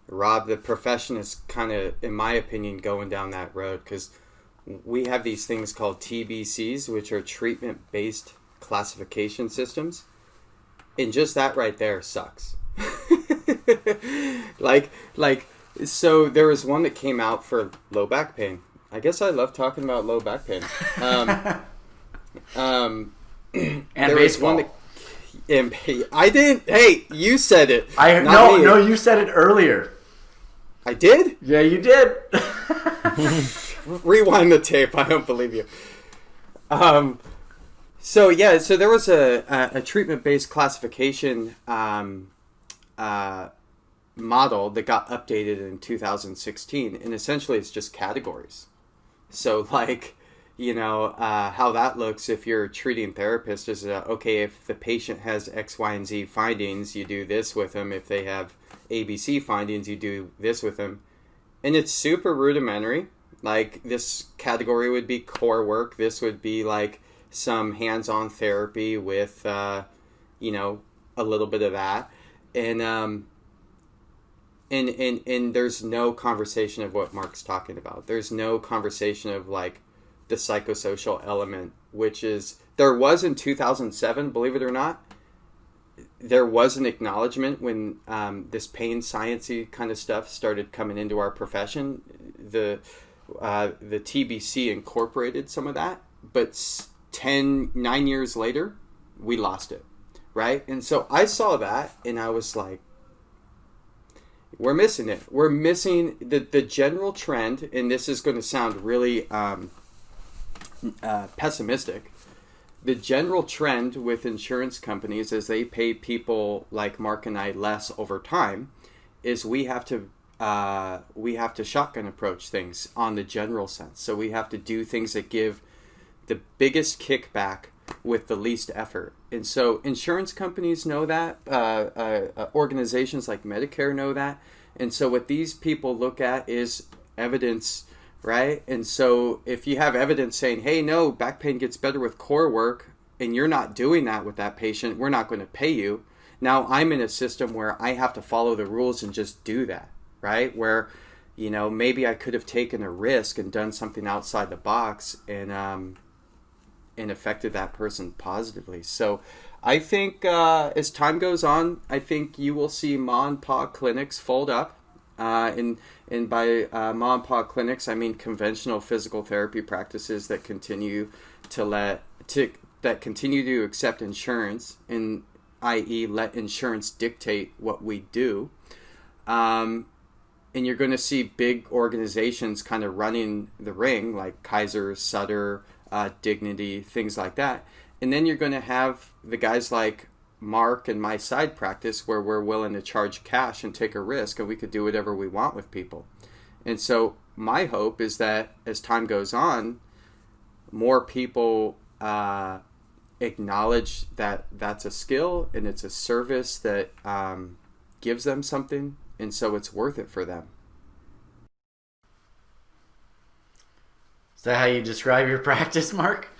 Rob, the profession is kind of, in my opinion, going down that road, because we have these things called TBCs, which are treatment-based classification systems. And just that right there sucks. So there was one that came out for low back pain. I guess I love talking about low back pain. And there baseball. Was one that, I didn't. Hey, you said it. No, you said it earlier. I did? Yeah, you did. Rewind the tape. I don't believe you. So there was a treatment-based classification model that got updated in 2016, and essentially it's just categories. So how that looks if you're a treating therapist is, okay, if the patient has X, Y, and Z findings, you do this with them. If they have ABC findings, you do this with them. And it's super rudimentary. Like, this category would be core work. This would be like some hands-on therapy with, a little bit of that. And there's no conversation of what Mark's talking about. There's no conversation of like the psychosocial element, which is, there was in 2007, believe it or not, there was an acknowledgement when this pain sciencey kind of stuff started coming into our profession. The TBC incorporated some of that, but 9 years later, we lost it, right? And so I saw that, and I was like, we're missing it. We're missing the general trend, and this is going to sound really pessimistic. The general trend with insurance companies as they pay people like Mark and I less over time is we have to shotgun approach things on the general sense. So we have to do things that give the biggest kickback with the least effort. And so insurance companies know that, organizations like Medicare know that. And so what these people look at is evidence, right? And so if you have evidence saying, hey, no, back pain gets better with core work, and you're not doing that with that patient, we're not going to pay you. Now I'm in a system where I have to follow the rules and just do that, right? Where, maybe I could have taken a risk and done something outside the box and affected that person positively. So I think as time goes on, I think you will see ma and pa clinics fold up. And by ma and pa clinics, I mean conventional physical therapy practices that continue to accept insurance, and i.e. let insurance dictate what we do. And you're going to see big organizations kind of running the ring, like Kaiser, Sutter, Dignity, things like that. And then you're going to have the guys like Mark and my side practice where we're willing to charge cash and take a risk, and we could do whatever we want with people. And so my hope is that as time goes on, more people acknowledge that that's a skill and it's a service that gives them something, and so it's worth it for them. Is that how you describe your practice, Mark?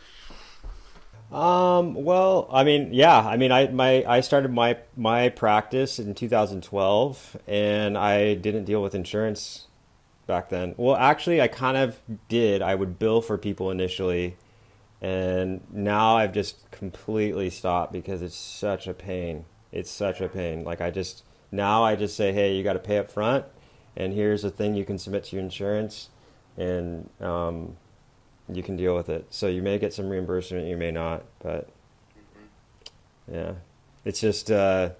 Well, I mean, yeah. I mean, I started my practice in 2012, and I didn't deal with insurance back then. Well, actually, I kind of did. I would bill for people initially, and now I've just completely stopped because it's such a pain. It's such a pain. Like I just say, hey, you got to pay up front, and here's a thing you can submit to your insurance, and you can deal with it. So you may get some reimbursement, you may not, but yeah, it's just too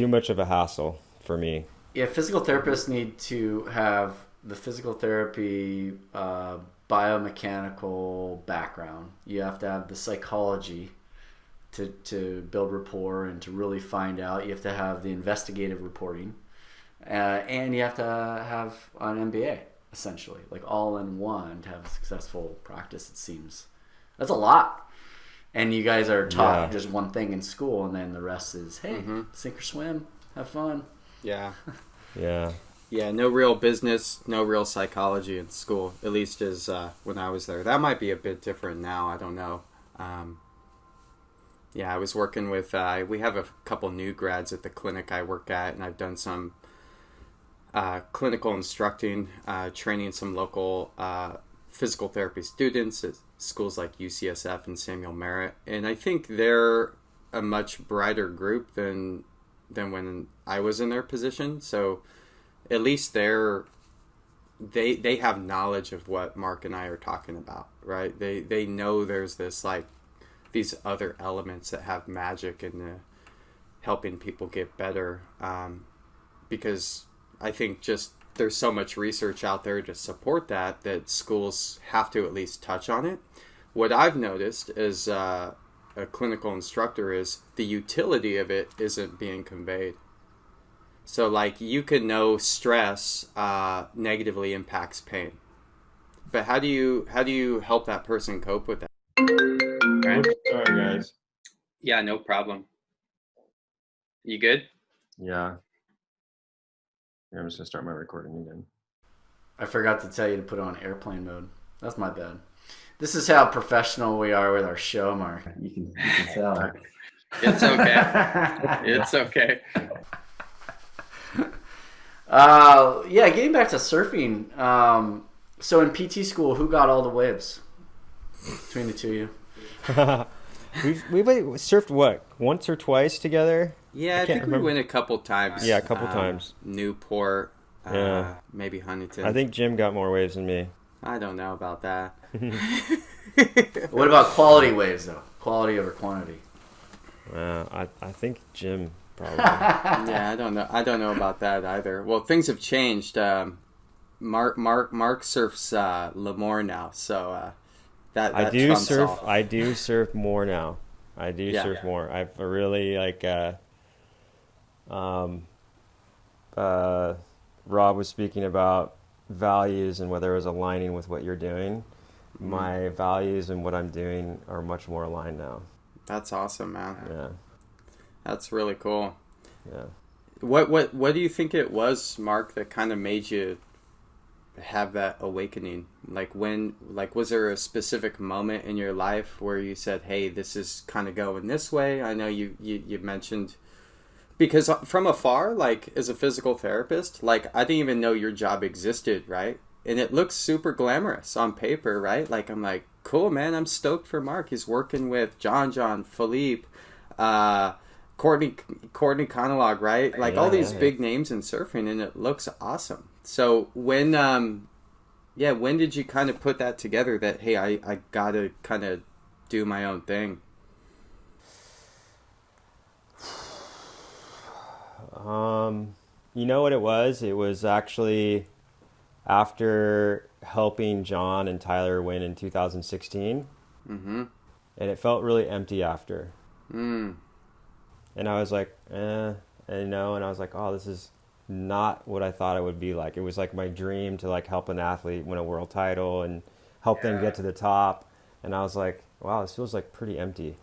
much of a hassle for me. Yeah, physical therapists need to have the physical therapy biomechanical background. You have to have the psychology to build rapport and to really find out. You have to have the investigative reporting, and you have to have an MBA. Essentially, like all in one to have a successful practice. It seems that's a lot, and you guys are taught just one thing in school, and then the rest is sink or swim, have fun. Yeah. No real business, no real psychology in school, at least as when I was there. That might be a bit different now, I don't know. I was working with we have a couple new grads at the clinic I work at, and I've done some clinical instructing, training some local physical therapy students at schools like UCSF and Samuel Merritt. And I think they're a much brighter group than when I was in their position. So at least they have knowledge of what Mark and I are talking about, right? They know there's this like these other elements that have magic in helping people get better, because I think just there's so much research out there to support that schools have to at least touch on it. What I've noticed as a clinical instructor is the utility of it isn't being conveyed. So like you can know stress negatively impacts pain. but how do you help that person cope with that? Oops, sorry guys. Yeah, no problem. You good? Yeah. Here, I'm just gonna start my recording again. I forgot to tell you to put it on airplane mode. That's my bad. This is how professional we are with our show, Mark. You can tell. It's okay. It's okay. Yeah, getting back to surfing. So in PT school, who got all the waves between the two of you? We've surfed what, once or twice together? Yeah, I think we went a couple times. Yeah, a couple times. Newport, Yeah. maybe Huntington. I think Jim got more waves than me. I don't know about that. What about quality waves though? Quality over quantity. I think Jim probably. Yeah, I don't know about that either. Well, things have changed. Mark surfs Lemoore now, so that I do trumps surf. all. I do surf more now. I do surf more. I've really Rob was speaking about values and whether it was aligning with what you're doing. Mm-hmm. My values and what I'm doing are much more aligned now. That's awesome, man. Yeah. That's really cool. Yeah. What do you think it was, Mark, that kind of made you have that awakening? Was there a specific moment in your life where you said, hey, this is kind of going this way? I know you mentioned, because from afar, like as a physical therapist, like I didn't even know your job existed, right? And it looks super glamorous on paper, right? Like I'm like, cool, man, I'm stoked for Mark. He's working with John, Felipe, Courtney Conlogue, right? Like all these big names in surfing, and it looks awesome. So when did you kind of put that together that, hey, I gotta kind of do my own thing? You know what it was? It was actually after helping John and Tyler win in 2016. Mm-hmm. And it felt really empty after. Mm. And I was like, and I was like, oh, this is not what I thought it would be like. It was like my dream to like help an athlete win a world title and help them get to the top. And I was like, wow, this feels like pretty empty.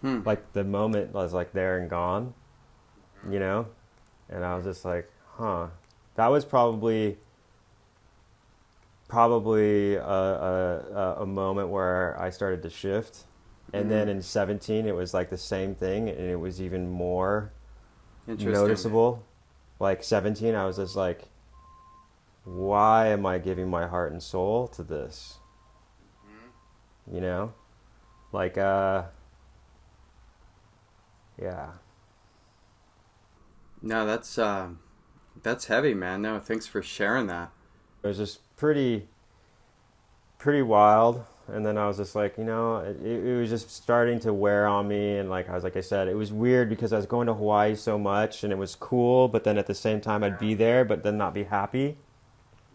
Like the moment was like there and gone, you know? And I was just like, huh. That was probably a moment where I started to shift. And then in 17, it was like the same thing, and it was even more noticeable. Like 17, I was just like, why am I giving my heart and soul to this? You know? Like, yeah. No, that's heavy, man. No, thanks for sharing that. It was just pretty wild. And then I was just like, it was just starting to wear on me. And like I said, it was weird because I was going to Hawaii so much and it was cool. But then at the same time, I'd be there, but then not be happy.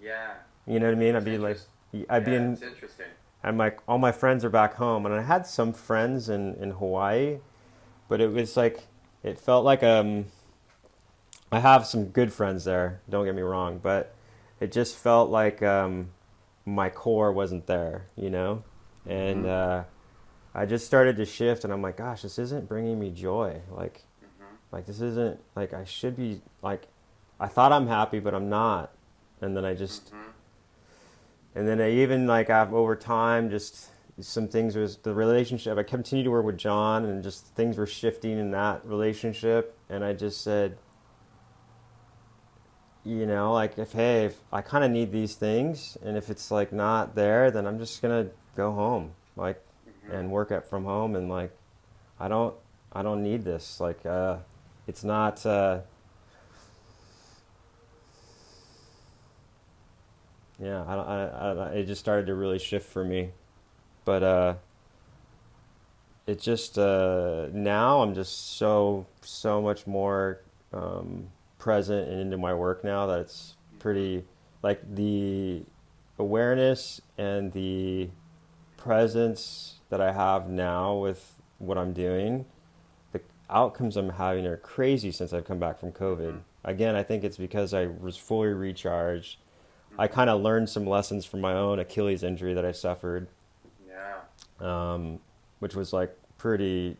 Yeah. You know what I mean? I'd be like, it's interesting. I'm like, all my friends are back home. And I had some friends in Hawaii, but it was like, it felt like, I have some good friends there. Don't get me wrong. But it just felt like, my core wasn't there, you know? And I just started to shift, and I'm like, gosh, this isn't bringing me joy. Like this isn't, like, I should be, like, I thought I'm happy, but I'm not. And then I just, and then I even, like, over time, just some things was the relationship. I continued to work with John, and just things were shifting in that relationship. And I just said, like if I kind of need these things, and if it's like not there, then I'm just gonna go home, like, and work from home, and like, I don't need this. Like, it's not. It just started to really shift for me, but it just now I'm just so much more. Present and into my work now that it's pretty, like, the awareness and the presence that I have now with what I'm doing, the outcomes I'm having are crazy since I've come back from COVID. Again, I think it's because I was fully recharged. I kind of learned some lessons from my own Achilles injury that I suffered. Yeah. Which was like pretty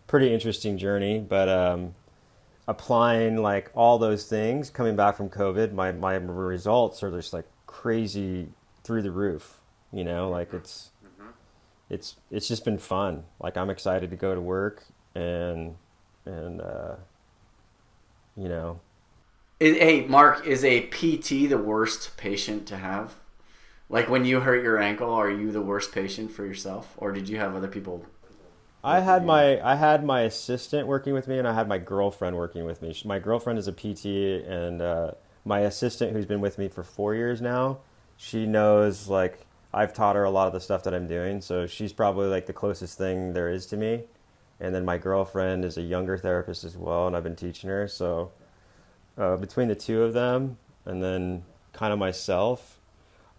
interesting journey, but applying like all those things coming back from COVID, my results are just like crazy through the roof. You know, like it's just been fun. Like I'm excited to go to work and you know. Hey, Mark, is a PT the worst patient to have? Like when you hurt your ankle, are you the worst patient for yourself, or did you have other people? I had my assistant working with me, and I had my girlfriend working with me. My girlfriend is a PT, and my assistant, who's been with me for 4 years now, she knows, like, I've taught her a lot of the stuff that I'm doing, so she's probably like the closest thing there is to me. And then my girlfriend is a younger therapist as well, and I've been teaching her. So between the two of them, and then kind of myself,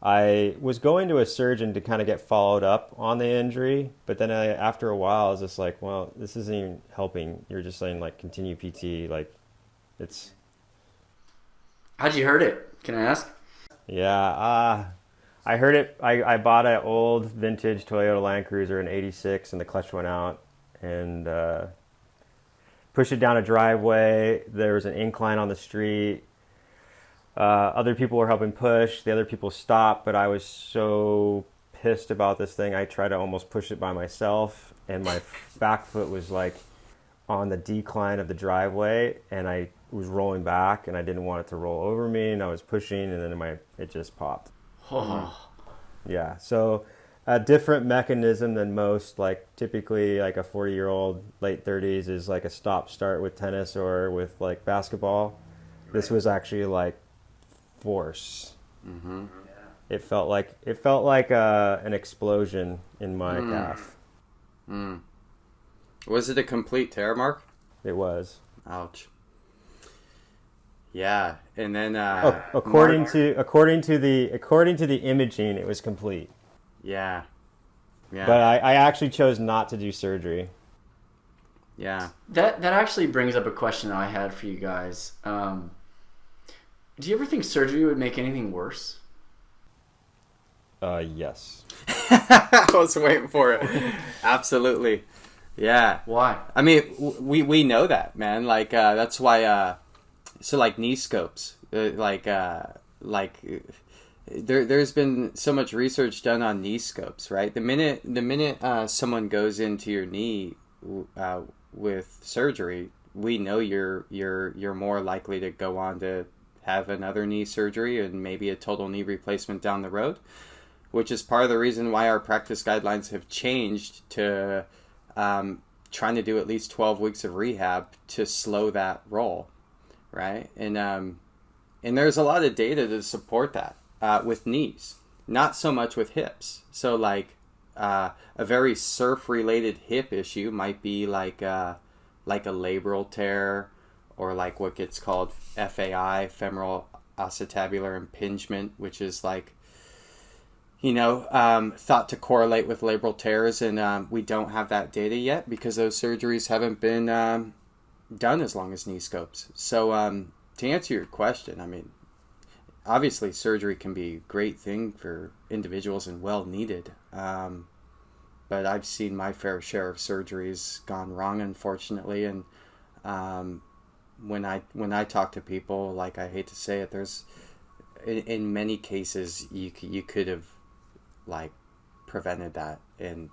I was going to a surgeon to kind of get followed up on the injury, but then after a while, I was just like, well, this isn't even helping. You're just saying, like, continue PT. Like, it's... How'd you hurt it? Can I ask? Yeah, I heard it. I bought an old vintage Toyota Land Cruiser in '86, and the clutch went out, and pushed it down a driveway. There was an incline on the street. Other people were helping push. The other people stopped, but I was so pissed about this thing, I tried to almost push it by myself, and my back foot was like on the decline of the driveway, and I was rolling back, and I didn't want it to roll over me, and I was pushing, and then it just popped. Oh. Yeah, so a different mechanism than most. Like typically like a 40-year-old, late 30s is like a stop-start with tennis or with like basketball. This was actually like force. Mm-hmm. It felt like an explosion in my calf. Mm. Was it a complete tear, Mark? It was. Ouch. Yeah, and then according to the imaging, it was complete. Yeah. But I actually chose not to do surgery. Yeah. That actually brings up a question I had for you guys. Do you ever think surgery would make anything worse? Yes. I was waiting for it. Absolutely. Yeah. Why? I mean, we know that, man. Like that's why. So like knee scopes, there's been so much research done on knee scopes, right? The minute someone goes into your knee with surgery, we know you're more likely to go on to have another knee surgery and maybe a total knee replacement down the road, which is part of the reason why our practice guidelines have changed to trying to do at least 12 weeks of rehab to slow that roll, right? And there's a lot of data to support that with knees, not so much with hips. So like a very surf-related hip issue might be like a labral tear, or like what gets called FAI, femoral acetabular impingement, which is like, thought to correlate with labral tears, and we don't have that data yet because those surgeries haven't been done as long as knee scopes. So to answer your question, I mean, obviously surgery can be a great thing for individuals and well needed, but I've seen my fair share of surgeries gone wrong, unfortunately, and when I talk to people, like, I hate to say it, there's in many cases you could have like prevented that, and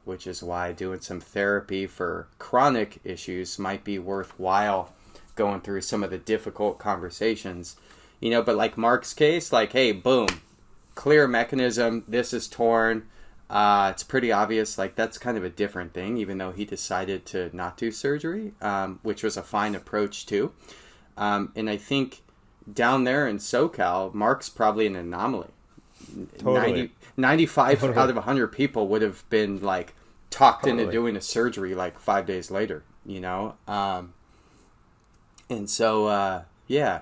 which is why doing some therapy for chronic issues might be worthwhile, going through some of the difficult conversations, but like Mark's case, like, hey, boom, clear mechanism, this is torn, it's pretty obvious, like that's kind of a different thing, even though he decided to not do surgery, which was a fine approach too. And I think down there in SoCal, Mark's probably an anomaly. Totally. 95 out of 100 people would have been like talked into doing a surgery like 5 days later, and so yeah.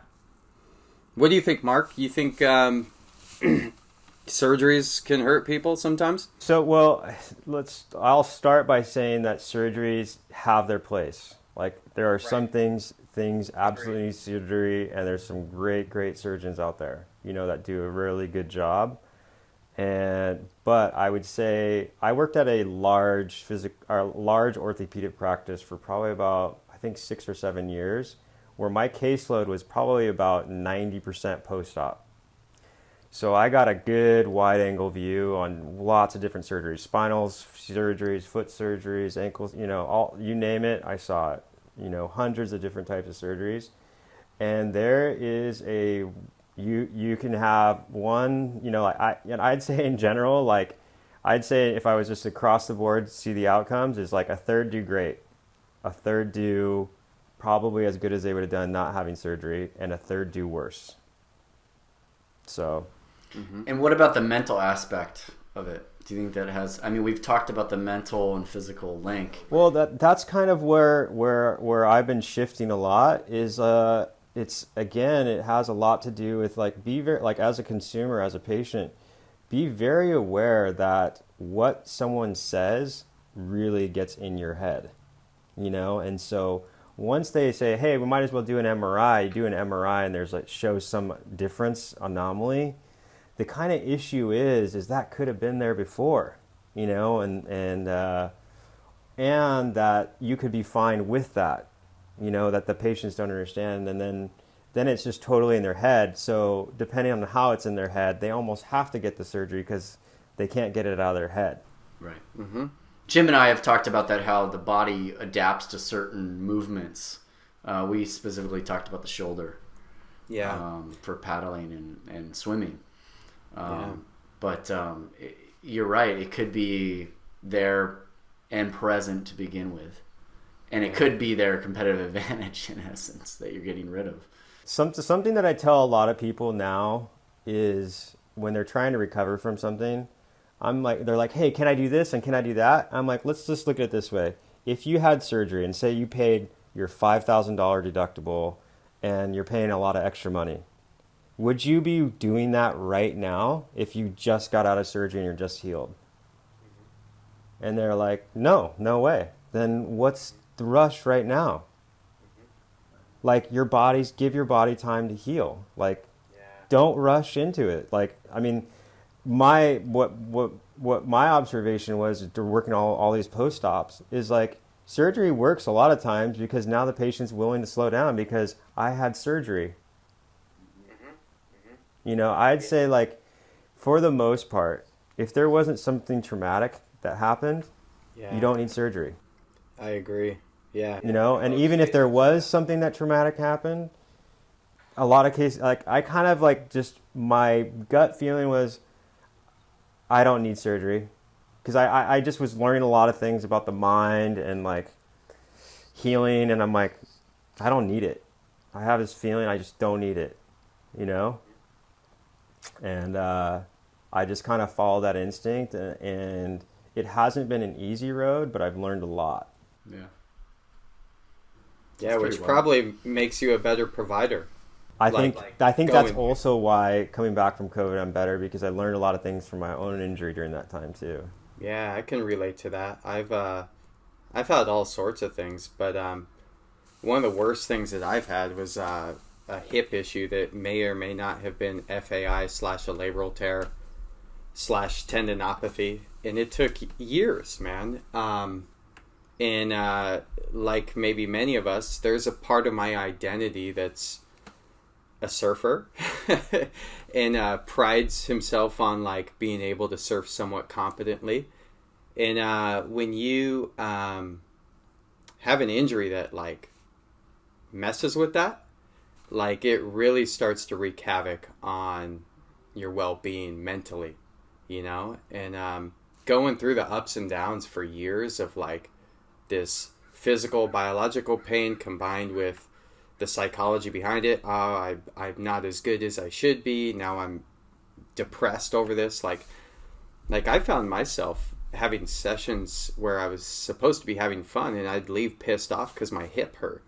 What do you think, Mark? You think surgeries can hurt people sometimes? So, well, I'll start by saying that surgeries have their place. Like there are some things absolutely need surgery, and there's some great surgeons out there, that do a really good job. But I would say I worked at a large orthopedic practice for probably about, I think, 6 or 7 years, where my caseload was probably about 90% post-op. So I got a good wide-angle view on lots of different surgeries, spinal surgeries, foot surgeries, ankles, you name it, I saw it. Hundreds of different types of surgeries. And there is you can have one, I'd say in general, I'd say if I was just across the board to see the outcomes, is like a third do great, a third do probably as good as they would have done not having surgery, and a third do worse. So. Mm-hmm. And what about the mental aspect of it? Do you think that has? I mean, we've talked about the mental and physical link. Well, that's kind of where I've been shifting a lot. Is it has a lot to do with be very, as a consumer, as a patient, be very aware that what someone says really gets in your head, and so once they say, hey, we might as well do an MRI, you do an MRI and there's shows some difference, anomaly. The kind of issue is that could have been there before, and that you could be fine with that, that the patients don't understand, and then it's just totally in their head. So depending on how it's in their head, they almost have to get the surgery because they can't get it out of their head. Right. Mm-hmm. Jim and I have talked about that, how the body adapts to certain movements. We specifically talked about the shoulder, for paddling and swimming. But you're right. It could be there and present to begin with, and it could be their competitive advantage in essence that you're getting rid of. Something that I tell a lot of people now is when they're trying to recover from something, they're like, hey, can I do this and can I do that? I'm like, let's just look at it this way. If you had surgery and say you paid your $5,000 deductible and you're paying a lot of extra money, would you be doing that right now if you just got out of surgery and you're just healed? And they're like, no way. Then what's the rush right now? Give your body time to heal. Don't rush into it. What my observation was working all these post-ops is surgery works a lot of times because now the patient's willing to slow down because I had surgery. I'd say for the most part, if there wasn't something traumatic that happened, you don't need surgery. I agree. Yeah. And even if there was something that traumatic happened, a lot of cases, I kind of just my gut feeling was I don't need surgery because I just was learning a lot of things about the mind and healing, and I'm like, I don't need it. I have this feeling I just don't need it, And I just kind of follow that instinct, and it hasn't been an easy road, but I've learned a lot. Yeah. Yeah, which probably makes you a better provider. I think that's also why coming back from COVID I'm better, because I learned a lot of things from my own injury during that time too. Yeah, I can relate to that. I've had all sorts of things, but one of the worst things that I've had was a hip issue that may or may not have been FAI / a labral tear / tendinopathy, and it took years, man. And like maybe many of us, there's a part of my identity that's a surfer and prides himself on being able to surf somewhat competently. And when you have an injury that messes with that, it really starts to wreak havoc on your well-being mentally, and going through the ups and downs for years of this physical biological pain combined with the psychology behind it. I'm not as good as I should be. Now I'm depressed over this. I found myself having sessions where I was supposed to be having fun and I'd leave pissed off because my hip hurt,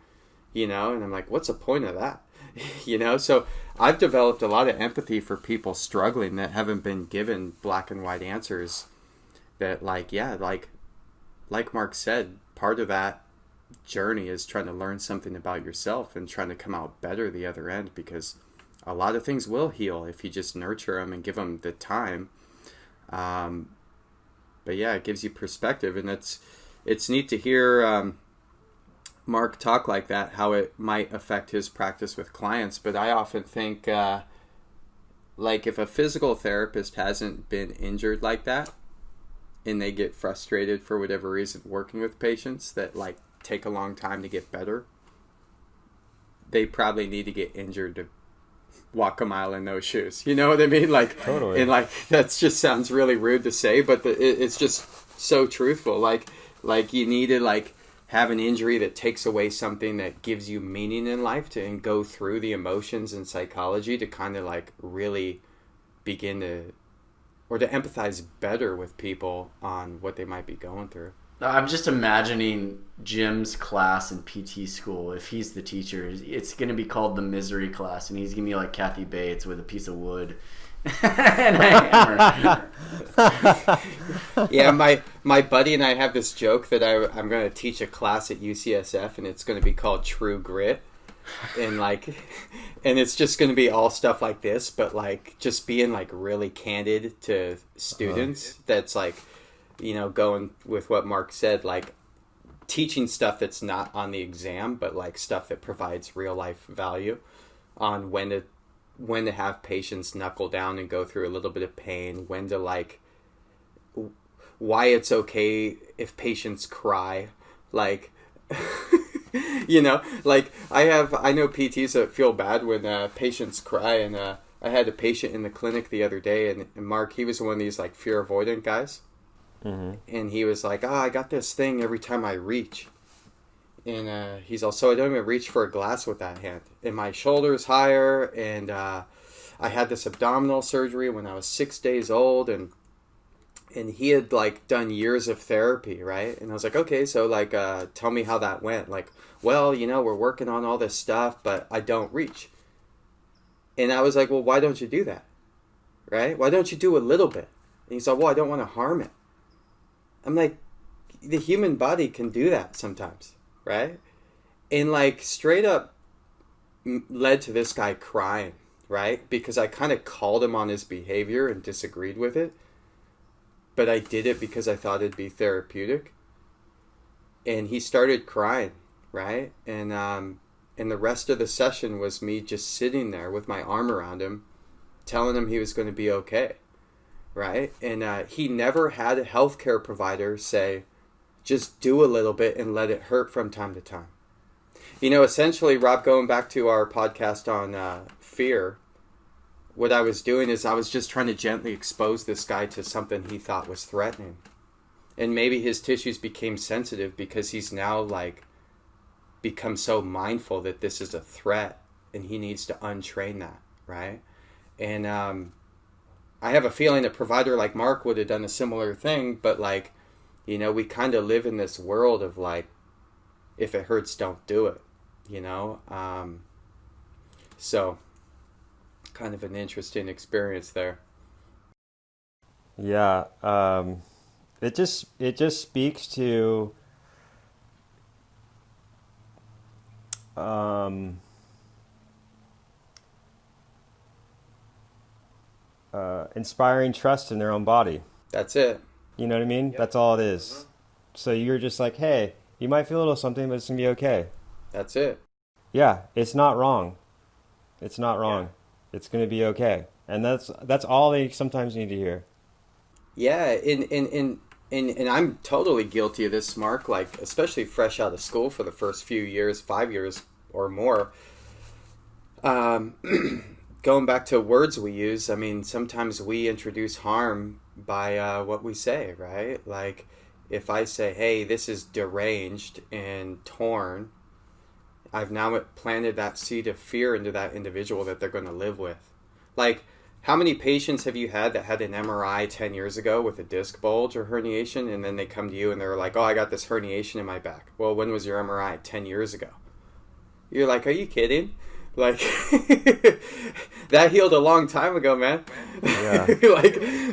and I'm like, what's the point of that? So I've developed a lot of empathy for people struggling that haven't been given black and white answers that like Mark said, part of that journey is trying to learn something about yourself and trying to come out better the other end, because a lot of things will heal if you just nurture them and give them the time. But yeah, it gives you perspective, and it's neat to hear Mark talk like that, how it might affect his practice with clients. But I often think, like, if a physical therapist hasn't been injured like that, and they get frustrated for whatever reason working with patients that like take a long time to get better, they probably need to get injured to walk a mile in those shoes. You know what I mean? Like, totally. And like, that just sounds really rude to say, but it's just so truthful. Like you need to like have an injury that takes away something that gives you meaning in life and go through the emotions and psychology to kind of like really begin to, or to empathize better with people on what they might be going through. I'm just imagining Jim's class in PT school. If he's the teacher, it's going to be called the misery class, and he's going to be like Kathy Bates with a piece of wood and a hammer. Yeah, my buddy and I have this joke that I'm going to teach a class at UCSF, and it's going to be called True Grit. And like, and it's just going to be all stuff like this, but like just being like really candid to students. That's like, you know, going with what Mark said, like teaching stuff that's not on the exam, but like stuff that provides real life value on when to have patients knuckle down and go through a little bit of pain, when to like, why it's okay if patients cry, like. You know, like I know PTs that feel bad when patients cry, and I had a patient in the clinic the other day, and Mark, he was one of these like fear avoidant guys, and he was like, I got this thing every time I reach, and he's also, I don't even reach for a glass with that hand, and my shoulder's higher, and I had this abdominal surgery when I was 6 days old, and he had like done years of therapy, right? And I was like, okay, so like, tell me how that went. Like, well, you know, we're working on all this stuff, but I don't reach. And I was like, well, why don't you do that? Right? Why don't you do a little bit? And he's like, well, I don't want to harm it. I'm like, the human body can do that sometimes, right? And like straight up led to this guy crying, right? Because I kind of called him on his behavior and disagreed with it. But I did it because I thought it'd be therapeutic. And he started crying, right? And the rest of the session was me just sitting there with my arm around him, telling him he was going to be okay, right? And he never had a healthcare provider say, just do a little bit and let it hurt from time to time. You know, essentially, Rob, going back to our podcast on fear, what I was doing is I was just trying to gently expose this guy to something he thought was threatening. And maybe his tissues became sensitive because he's now like become so mindful that this is a threat and he needs to untrain that, right? And I have a feeling a provider like Mark would have done a similar thing, but like, you know, we kind of live in this world of like, if it hurts, don't do it, you know? So kind of an interesting experience there. Yeah, it just speaks to inspiring trust in their own body. That's it. You know what I mean? Yep. That's all it is. So you're just like, hey, you might feel a little something, but it's gonna be okay. That's it. Yeah, it's not wrong. It's not wrong. Yeah. It's going to be okay. And that's all they sometimes need to hear. Yeah, and I'm totally guilty of this, Mark, like especially fresh out of school for the first few years, 5 years or more. Going back to words we use, I mean, sometimes we introduce harm by what we say, right? Like if I say, hey, this is deranged and torn, I've now planted that seed of fear into that individual that they're going to live with. Like, how many patients have you had that had an MRI 10 years ago with a disc bulge or herniation, and then they come to you and they're like, oh, I got this herniation in my back. Well, when was your MRI? 10 years ago. You're like, are you kidding? Like, that healed a long time ago, man. Yeah.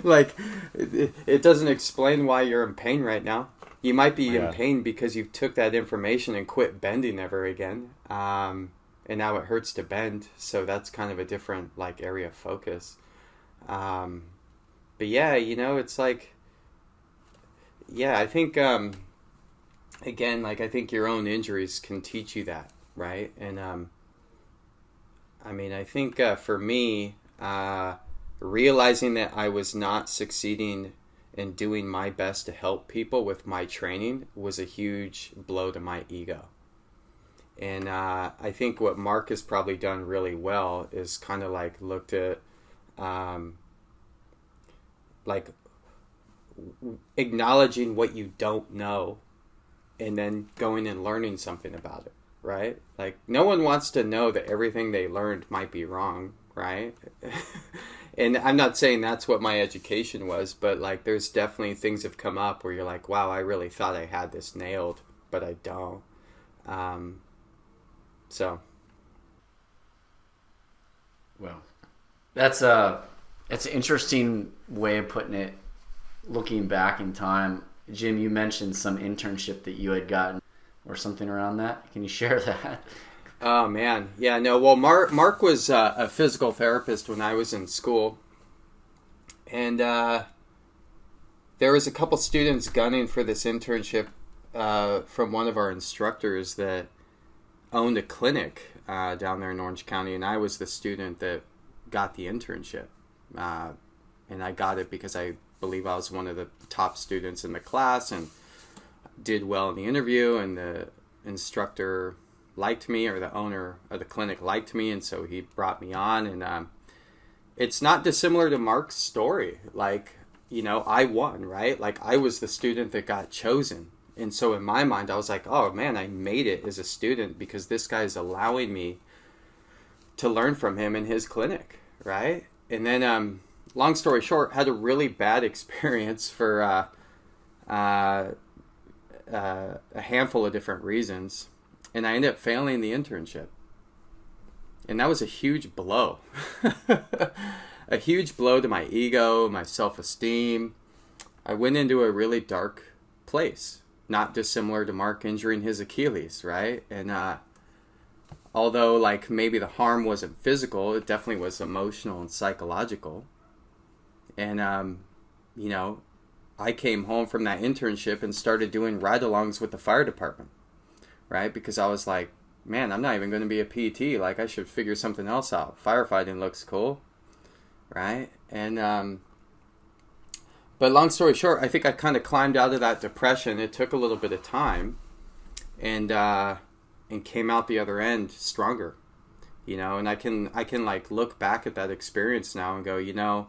like it doesn't explain why you're in pain right now. You might be Yeah. in pain because you took that information and quit bending ever again. And now it hurts to bend. So that's kind of a different like area of focus. But yeah, it's like, yeah, I think, again, like I think your own injuries can teach you that, right? And I mean, I think for me, realizing that I was not succeeding in doing my best to help people with my training was a huge blow to my ego. And I think what Mark has probably done really well is kind of like looked at like acknowledging what you don't know and then going and learning something about it, right? Like no one wants to know that everything they learned might be wrong, right? And I'm not saying that's what my education was, but like there's definitely things have come up where you're like, wow, I really thought I had this nailed, but I don't. So Well, that's an interesting way of putting it. Looking back in time, Jim, you mentioned some internship that you had gotten or something around that. Can you share that? Oh man, yeah, no. Well, Mark was a physical therapist when I was in school, and there was a couple students gunning for this internship from one of our instructors that owned a clinic down there in Orange County, and I was the student that got the internship, and I got it because I believe I was one of the top students in the class and did well in the interview, and the instructor liked me, or the owner of the clinic liked me, and so he brought me on. And it's not dissimilar to Mark's story. Like, I won, right? Like I was the student that got chosen, and so in my mind I was like, oh man, I made it as a student because this guy's allowing me to learn from him in his clinic, right? And then long story short, had a really bad experience for a handful of different reasons, and I ended up failing the internship. And that was a huge blow. A huge blow to my ego, my self-esteem. I went into a really dark place, not dissimilar to Mark injuring his Achilles, right? And although like maybe the harm wasn't physical, it definitely was emotional and psychological. And I came home from that internship and started doing ride-alongs with the fire department, right? Because I was like, man, I'm not even going to be a PT. Like, I should figure something else out. Firefighting looks cool, right? And but long story short, I think I kind of climbed out of that depression. It took a little bit of time, and came out the other end stronger, And I can like look back at that experience now and go,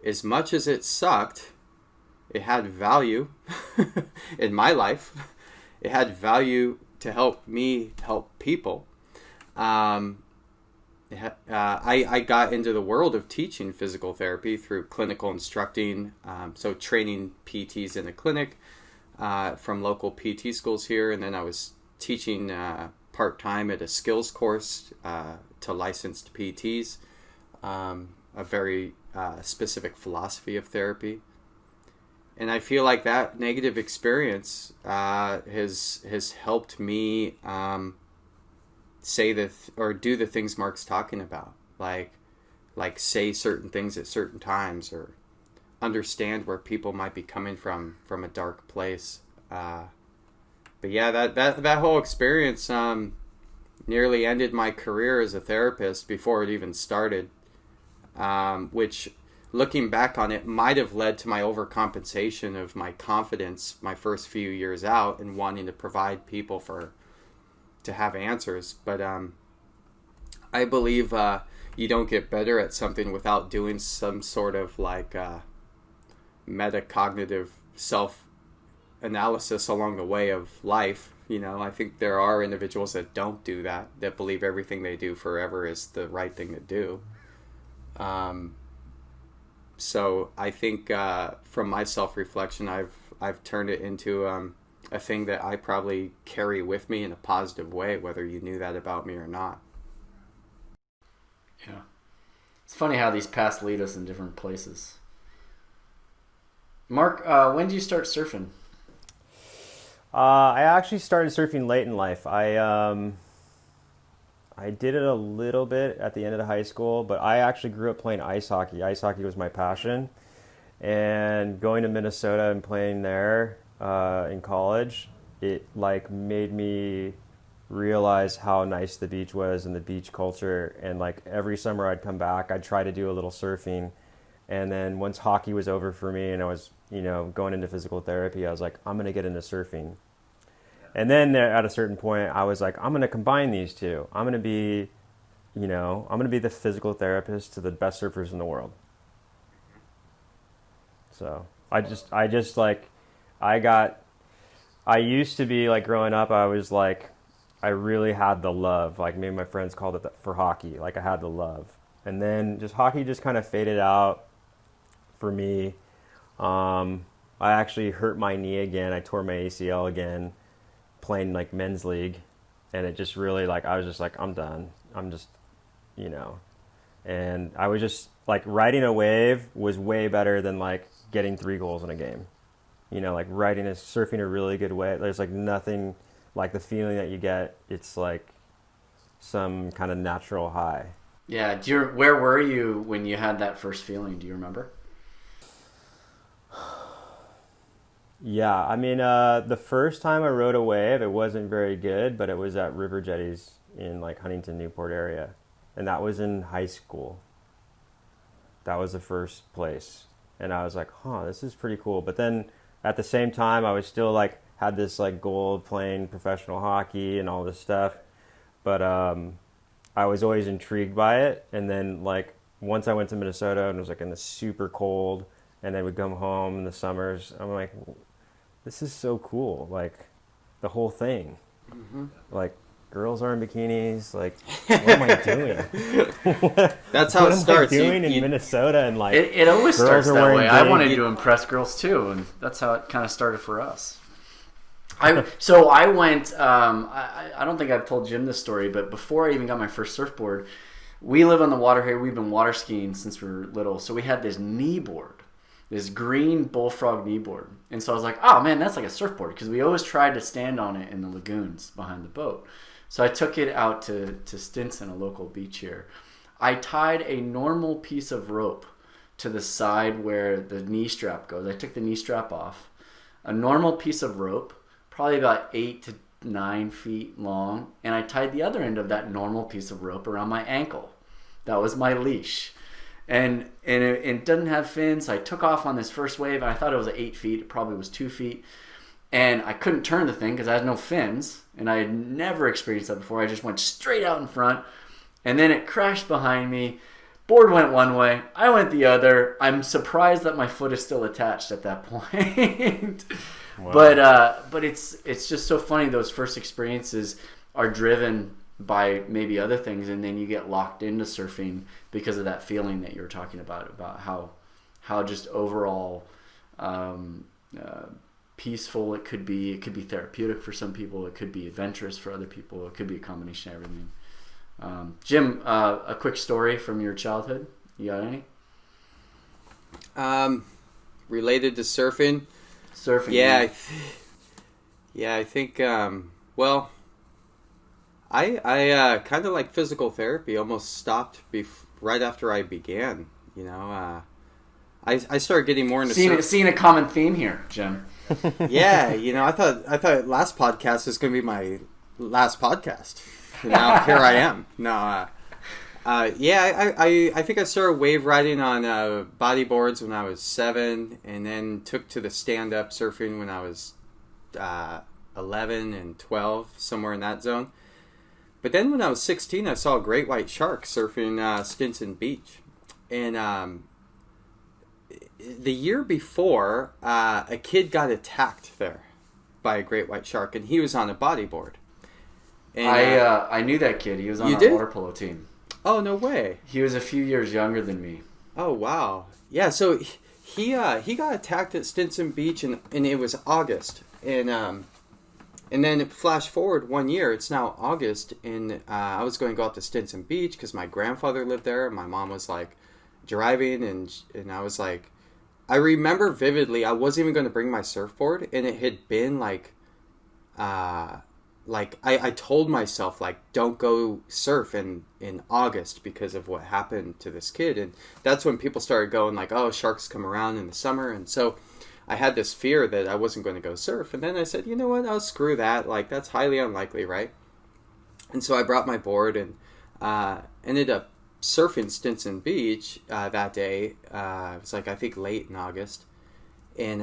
as much as it sucked, it had value in my life. It had value to help me help people. I got into the world of teaching physical therapy through clinical instructing, so training PTs in a clinic from local PT schools here, and then I was teaching part-time at a skills course to licensed PTs, a very specific philosophy of therapy. And I feel like that negative experience has helped me say or do the things Mark's talking about, like say certain things at certain times, or understand where people might be coming from a dark place. But yeah, that whole experience nearly ended my career as a therapist before it even started, which, looking back on it, might have led to my overcompensation of my confidence my first few years out and wanting to provide people to have answers. But I believe you don't get better at something without doing some sort of like metacognitive self-analysis along the way of life. I think there are individuals that don't do that believe everything they do forever is the right thing to do. So I think from my self-reflection, I've turned it into a thing that I probably carry with me in a positive way, whether you knew that about me or not. Yeah. It's funny how these paths lead us in different places. Mark, when did you start surfing? I actually started surfing late in life. I did it a little bit at the end of the high school, but I actually grew up playing ice hockey. Ice hockey was my passion, and going to Minnesota and playing there in college, it like made me realize how nice the beach was and the beach culture. And like every summer I'd come back, I'd try to do a little surfing. And then once hockey was over for me and I was, going into physical therapy, I was like, I'm going to get into surfing. And then at a certain point, I was like, I'm going to combine these two. I'm going to be, I'm going to be the physical therapist to the best surfers in the world. So I used to be like growing up, I was like, I really had the love. Like me and my friends called it for hockey. Like I had the love. And then hockey just kind of faded out for me. I actually hurt my knee again. I tore my ACL again playing like men's league. And it just really like, I was just like, I'm done. I'm just, and I was just like riding a wave was way better than like getting 3 goals in a game. Like surfing a really good wave. There's like nothing like the feeling that you get. It's like some kind of natural high. Yeah. Where were you when you had that first feeling? Do you remember? Yeah, I mean, the first time I rode a wave, it wasn't very good, but it was at River Jetties in like Huntington, Newport area. And that was in high school. That was the first place. And I was like, this is pretty cool. But then at the same time, I was still like, had this like goal of playing professional hockey and all this stuff. But I was always intrigued by it. And then like once I went to Minnesota and it was like in the super cold and then would come home in the summers, I'm like, this is so cool. Like the whole thing. Mm-hmm. Like girls are in bikinis. Like, what am I doing? That's how it starts. What am I doing in Minnesota? And like, it always starts that way. I wanted to impress girls too, and that's how it kind of started for us. I went. I don't think I've told Jim this story, but before I even got my first surfboard, we live on the water here. We've been water skiing since we were little, so we had this knee board. This green bullfrog knee board. And so I was like, oh man, that's like a surfboard, because we always tried to stand on it in the lagoons behind the boat. So I took it out to Stinson, a local beach here. I tied a normal piece of rope to the side where the knee strap goes. I took the knee strap off. A normal piece of rope, probably about 8 to 9 feet long, and I tied the other end of that normal piece of rope around my ankle. That was my leash. And it doesn't have fins. So I took off on this first wave. I thought it was 8 feet. It probably was 2 feet. And I couldn't turn the thing because I had no fins. And I had never experienced that before. I just went straight out in front. And then it crashed behind me. Board went one way. I went the other. I'm surprised that my foot is still attached at that point. Wow. But it's just so funny. Those first experiences are driven by maybe other things, and then you get locked into surfing because of that feeling that you were talking about how just overall peaceful it could be. It could be therapeutic for some people. It could be adventurous for other people. It could be a combination of everything. Jim, a quick story from your childhood. You got any? Related to surfing? Surfing. Yeah, I think, well, I kind of like physical therapy almost stopped right after I began, I started getting more into seeing a common theme here, Jim. Yeah, I thought last podcast was going to be my last podcast. Now here I am. No, I think I started wave riding on bodyboards when I was 7, and then took to the stand-up surfing when I was 11 and 12, somewhere in that zone. But then when I was 16, I saw a great white shark surfing Stinson Beach. And the year before, a kid got attacked there by a great white shark, and he was on a bodyboard. And, I knew that kid. He was on our water polo team. Oh, no way. He was a few years younger than me. Oh, wow. Yeah, so he got attacked at Stinson Beach, and it was August. And then flash forward 1 year, it's now August, and I was going to go out to Stinson Beach because my grandfather lived there, and my mom was like driving, and I was like, I remember vividly, I wasn't even going to bring my surfboard, and it had been like like I told myself, like, don't go surf in August because of what happened to this kid. And that's when people started going like, oh, sharks come around in the summer. And so I had this fear that I wasn't going to go surf. And then I said, you know what, I'll screw that. Like, that's highly unlikely, right? And so I brought my board and ended up surfing Stinson Beach that day. It was like, I think late in August. And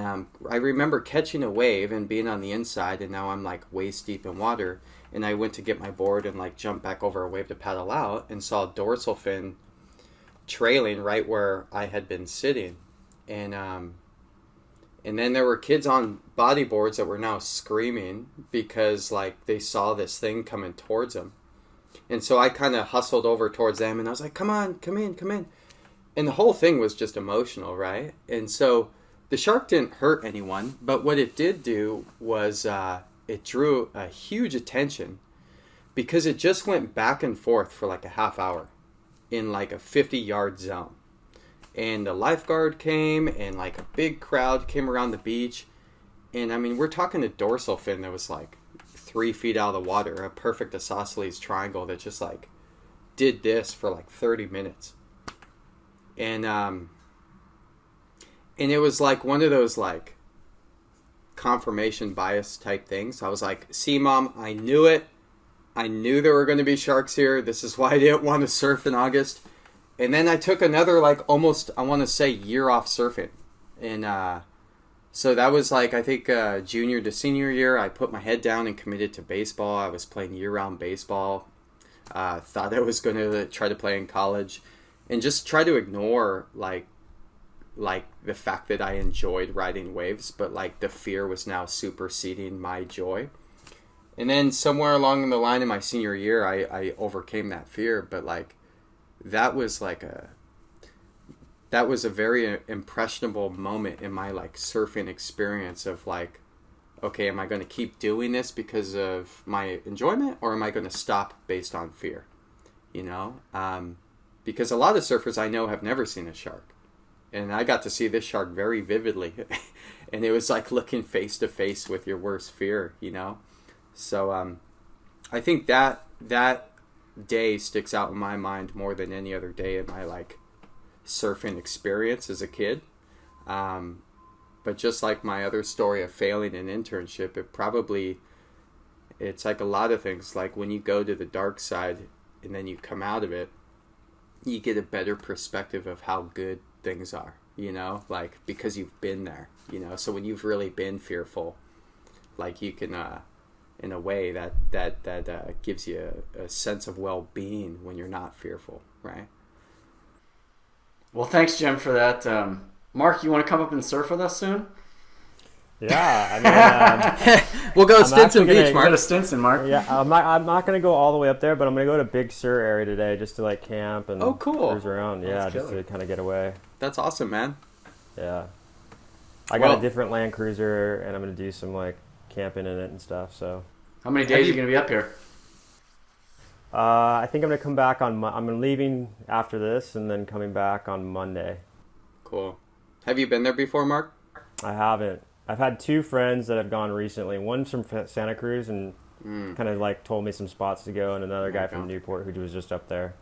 I remember catching a wave and being on the inside, and now I'm like waist deep in water. And I went to get my board and like jump back over a wave to paddle out, and saw a dorsal fin trailing right where I had been sitting. And then there were kids on bodyboards that were now screaming because like they saw this thing coming towards them. And so I kind of hustled over towards them, and I was like, come on, come in, come in. And the whole thing was just emotional, right? And so the shark didn't hurt anyone, but what it did do was it drew a huge attention because it just went back and forth for like a half hour in like a 50-yard zone. And the lifeguard came, and like a big crowd came around the beach. And I mean, we're talking a dorsal fin that was like 3 feet out of the water, a perfect isosceles triangle that just like did this for like 30 minutes. And it was like one of those like confirmation bias type things. I was like, see, Mom, I knew it. I knew there were going to be sharks here. This is why I didn't want to surf in August. And then I took another like almost, I want to say, year off surfing. And so that was like, I think junior to senior year, I put my head down and committed to baseball. I was playing year-round baseball. Thought I was going to try to play in college and just try to ignore like the fact that I enjoyed riding waves, but like the fear was now superseding my joy. And then somewhere along the line in my senior year, I overcame that fear. But like that was a very impressionable moment in my like surfing experience of like, okay, am I going to keep doing this because of my enjoyment, or am I going to stop based on fear? You know, because a lot of surfers I know have never seen a shark. And I got to see this shark very vividly. And it was like looking face to face with your worst fear, you know? So I think that day sticks out in my mind more than any other day in my like surfing experience as a kid. But just like my other story of failing an internship, it's like a lot of things. Like when you go to the dark side and then you come out of it, you get a better perspective of how good things are, you know, like because you've been there, you know. So when you've really been fearful, like you can in a way that gives you a sense of well-being when you're not fearful, right? Well, thanks, Jim, for that. Mark, you want to come up and surf with us soon? Yeah, I mean, we'll go to Stinson Beach, Mark. Go to Stinson, Mark. Yeah, I'm not gonna go all the way up there, but I'm gonna go to Big Sur area today just to like camp and cruise around. Yeah, just to kind of get away. That's awesome, man. Yeah, I got a different Land Cruiser, and I'm gonna do some like camping in it and stuff. So, how many days are you gonna be up here? I think I'm gonna come back I'm leaving after this, and then coming back on Monday. Cool. Have you been there before, Mark? I haven't. I've had 2 friends that have gone recently. One's from Santa Cruz and kind of like told me some spots to go, and another guy from Newport who was just up there.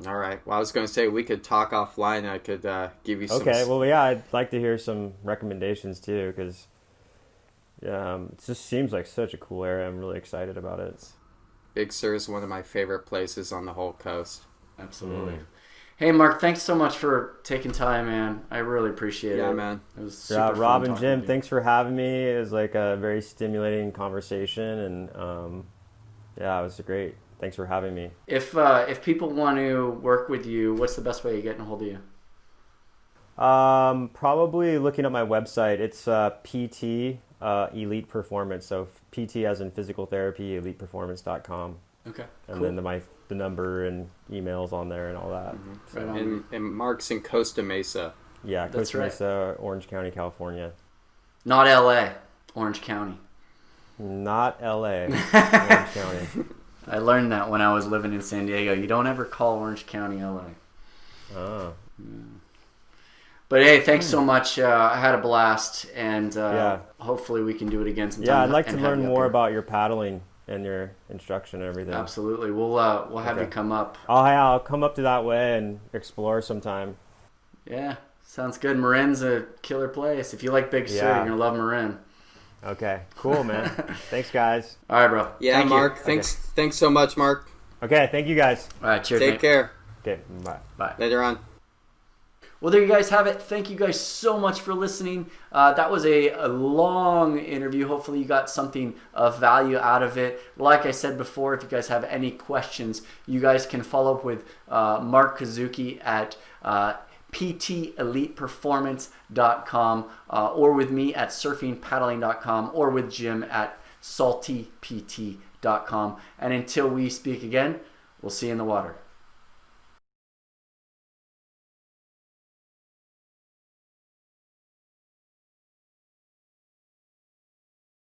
All right. Well, I was going to say we could talk offline. I could give you some... Okay. Well, yeah, I'd like to hear some recommendations too, because it just seems like such a cool area. I'm really excited about it. Big Sur is one of my favorite places on the whole coast. Absolutely. Hey, Mark, thanks so much for taking time, man. I really appreciate it. Yeah, man. It was super fun Rob and talking Jim, to you. thanks for having me. It was like a very stimulating conversation, and it was great. Thanks for having me. If people want to work with you, what's the best way of getting a hold of you? Probably looking at my website. It's PT Elite Performance. So PT as in physical therapy, eliteperformance.com. Okay. And cool. then the number and emails on there and all that. Mm-hmm. Right on. And Mark's in Costa Mesa. Yeah, That's Costa right. Mesa, Orange County, California. Not LA, Orange County. Not LA, Orange County. I learned that when I was living in San Diego. You don't ever call Orange County LA. Oh. Yeah. But hey, thanks so much. I had a blast, and hopefully we can do it again sometime. Yeah, I'd like to learn more about your paddling and your instruction and everything. Absolutely. We'll have you come up. I'll come up to that way and explore sometime. Yeah, sounds good. Marin's a killer place. If you like Big Sur, you're gonna love Marin. Okay, cool, man. Thanks, guys. All right, bro. Yeah, Thank Mark. you. Thanks so much, Mark. Okay, thank you, guys. All right, cheers, Take mate. care. Okay, bye. Bye. Later on. Well, there you guys have it. Thank you guys so much for listening. That was a long interview. Hopefully you got something of value out of it. Like I said before, if you guys have any questions, you guys can follow up with Mark Kozuki at pteliteperformance.com or with me at surfingpaddling.com or with Jim at saltypt.com. And until we speak again, we'll see you in the water.